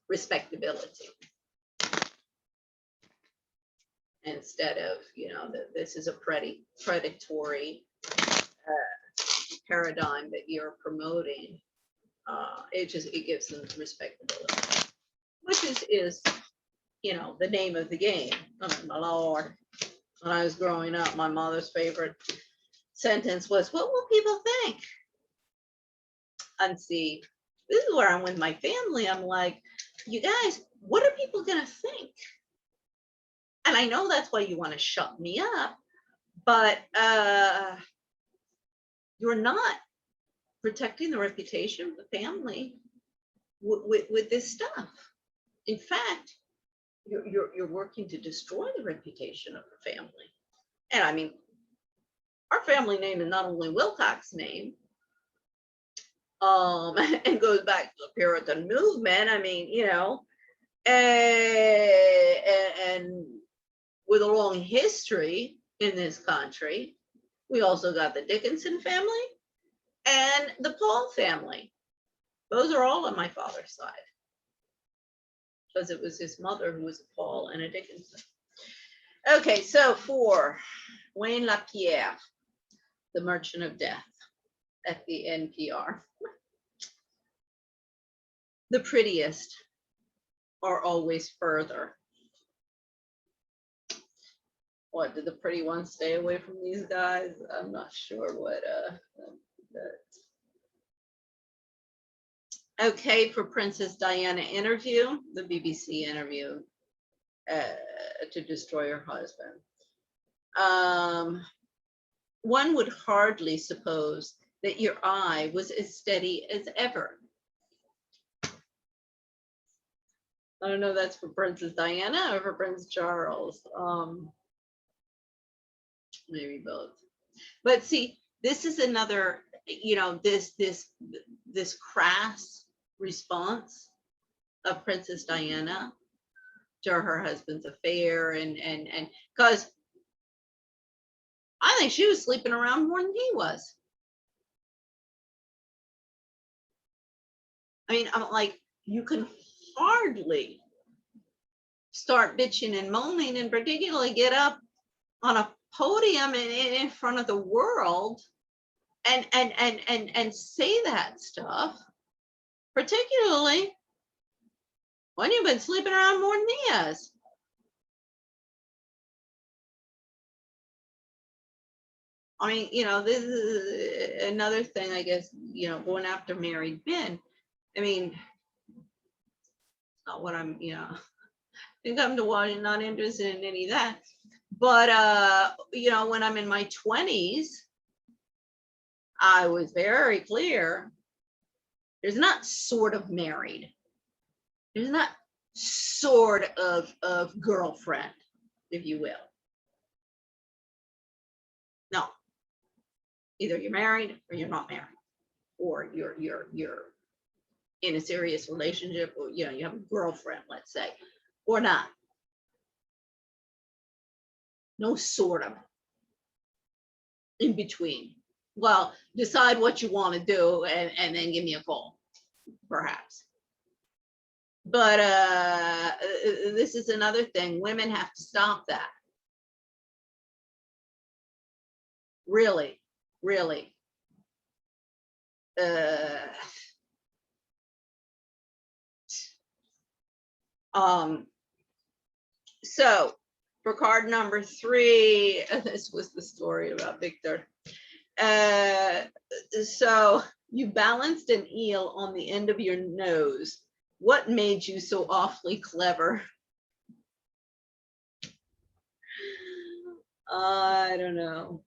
respectability, instead of, you know, this is a predatory paradigm that you're promoting. It gives them respectability, which is you know, the name of the game. Oh my Lord. When I was growing up, my mother's favorite sentence was, "What will people think?" And see, this is where I'm with my family. I'm like, you guys, what are people gonna think? And I know that's why you want to shut me up, but you're not protecting the reputation of the family with this stuff. In fact, you're working to destroy the reputation of the family. And I mean, our family name is not only Wilcox's name, and goes back to the Puritan movement. I mean, you know, and with a long history in this country. We also got the Dickinson family and the Paul family. Those are all on my father's side, because it was his mother who was a Paul and a Dickinson. Okay, so for Wayne Lapierre, the Merchant of Death at the NPR. The prettiest are always further. What, did the pretty ones stay away from these guys? I'm not sure what okay, for Princess Diana interview, the BBC interview to destroy her husband. One would hardly suppose that your eye was as steady as ever. I don't know if that's for Princess Diana or for Prince Charles. Maybe both. But see, this is another, you know, this crass response of Princess Diana to her husband's affair, and because I think she was sleeping around more than he was. I mean, I'm like, you can hardly start bitching and moaning, and particularly get up on a podium in front of the world and say that stuff, particularly when you've been sleeping around more than he has. I mean, you know, this is another thing, I guess, you know, going after married men. I mean, not what I'm, you know, I think I'm not interested in any of that. But, you know, when I'm in my 20s, I was very clear There's not sort of married. There's not sort of girlfriend, if you will. No, either you're married or you're not married, or you're in a serious relationship, or you have a girlfriend, let's say, or not. No sort of in between. Well, decide what you want to do and then give me a call, perhaps. But this is another thing. Women have to stop that. Really, really. So for card number 3, this was the story about Victor. So you balanced an eel on the end of your nose. What made you so awfully clever? I don't know.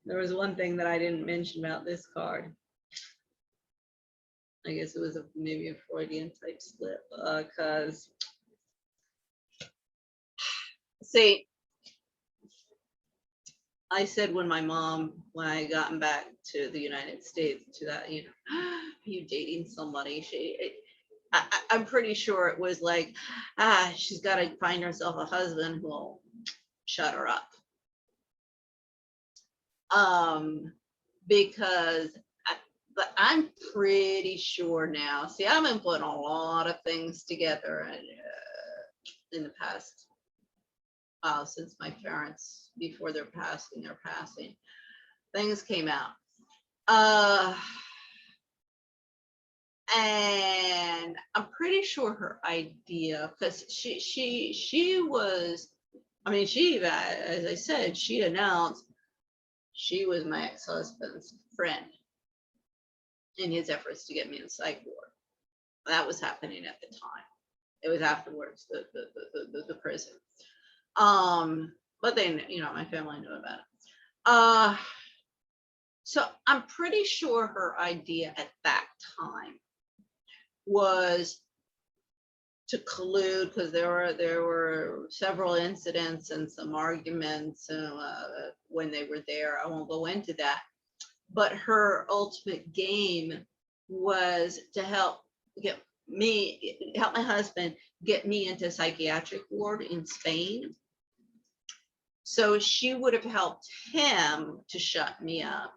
There was one thing that I didn't mention about this card. I guess it was maybe a Freudian type slip, because see, I said when I gotten back to the United States, to that, are you dating somebody? I'm pretty sure it was like, she's got to find herself a husband who will shut her up. Because but I'm pretty sure now. See, I've been putting a lot of things together in the past, since my parents, before their passing, things came out. And I'm pretty sure her idea, because she was, she, as I said, she announced she was my ex-husband's friend in his efforts to get me in psych ward. That was happening at the time. It was afterwards, the prison. But then, my family knew about it. So I'm pretty sure her idea at that time was to collude, because there were several incidents and some arguments when they were there. I won't go into that. But her ultimate game was to help my husband get me into psychiatric ward in Spain. So she would have helped him to shut me up.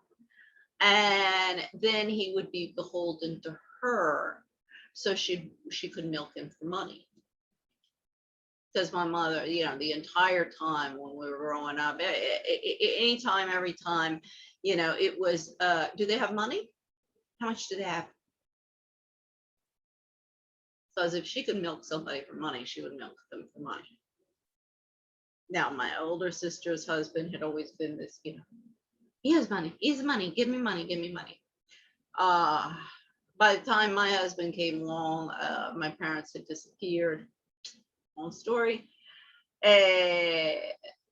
And then he would be beholden to her. So she could milk him for money. Because my mother, the entire time when we were growing up, anytime, every time, it was, do they have money? How much do they have? Because if she could milk somebody for money, she would milk them for money. Now, my older sister's husband had always been this, he has money, give me money, give me money. By the time my husband came along, my parents had disappeared. Long story.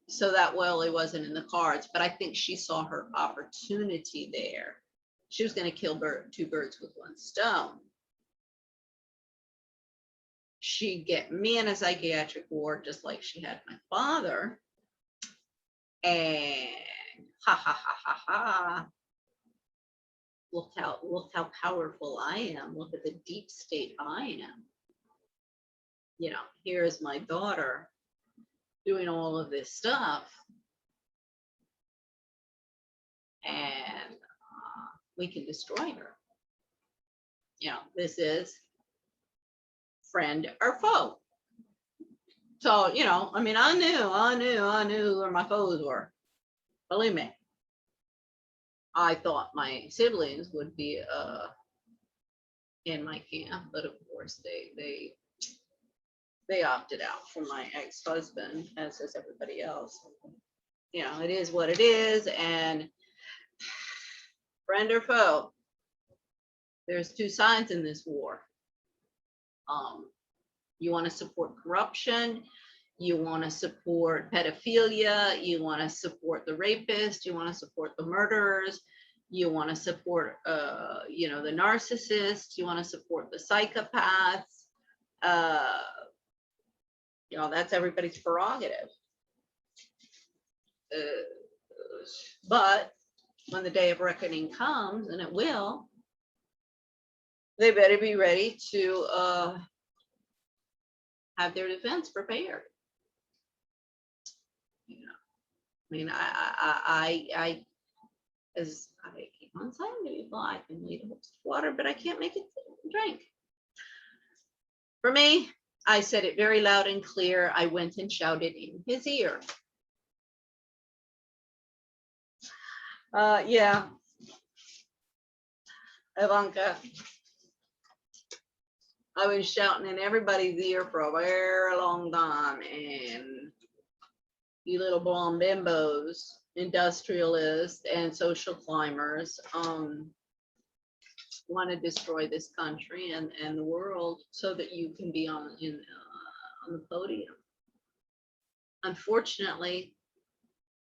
So that it wasn't in the cards, but I think she saw her opportunity there. She was going to kill 2 birds with 1 stone. She'd get me in a psychiatric ward just like she had my father. And look how powerful I am. Look at the deep state I am. Here's my daughter doing all of this stuff. And we can destroy her. This is friend or foe. So, I knew where my foes were. Believe me. I thought my siblings would be in my camp, but of course they opted out for my ex-husband, as does everybody else. It is what it is, and friend or foe, there's 2 sides in this war. You want to support corruption, you want to support pedophilia, you want to support the rapist, you want to support the murderers, You want to support, you know, the narcissist. You want to support the psychopaths. You know, that's everybody's prerogative. But when the day of reckoning comes, and it will, they better be ready to have their defense prepared. You know, I mean, I as I keep on saying to people, I can lead a horse to water, but I can't make it drink. For me, I said it very loud and clear. I went and shouted in his ear. Yeah, Ivanka, I was shouting in everybody's ear for a very long time, and you little blonde bimbos, industrialists, and social climbers want to destroy this country and the world so that you can be on the podium. Unfortunately,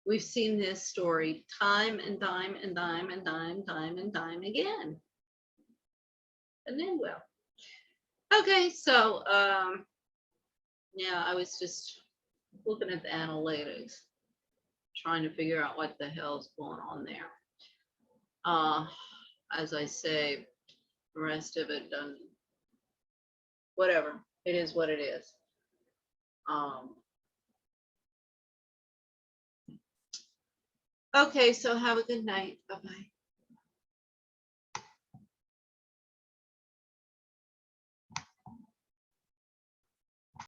we've seen this story time and time and time and time again. And then, well, okay, so yeah, I was just looking at the analytics, trying to figure out what the hell's going on there. As I say, the rest of it done, whatever, it is what it is. Okay, so have a good night. Bye-bye.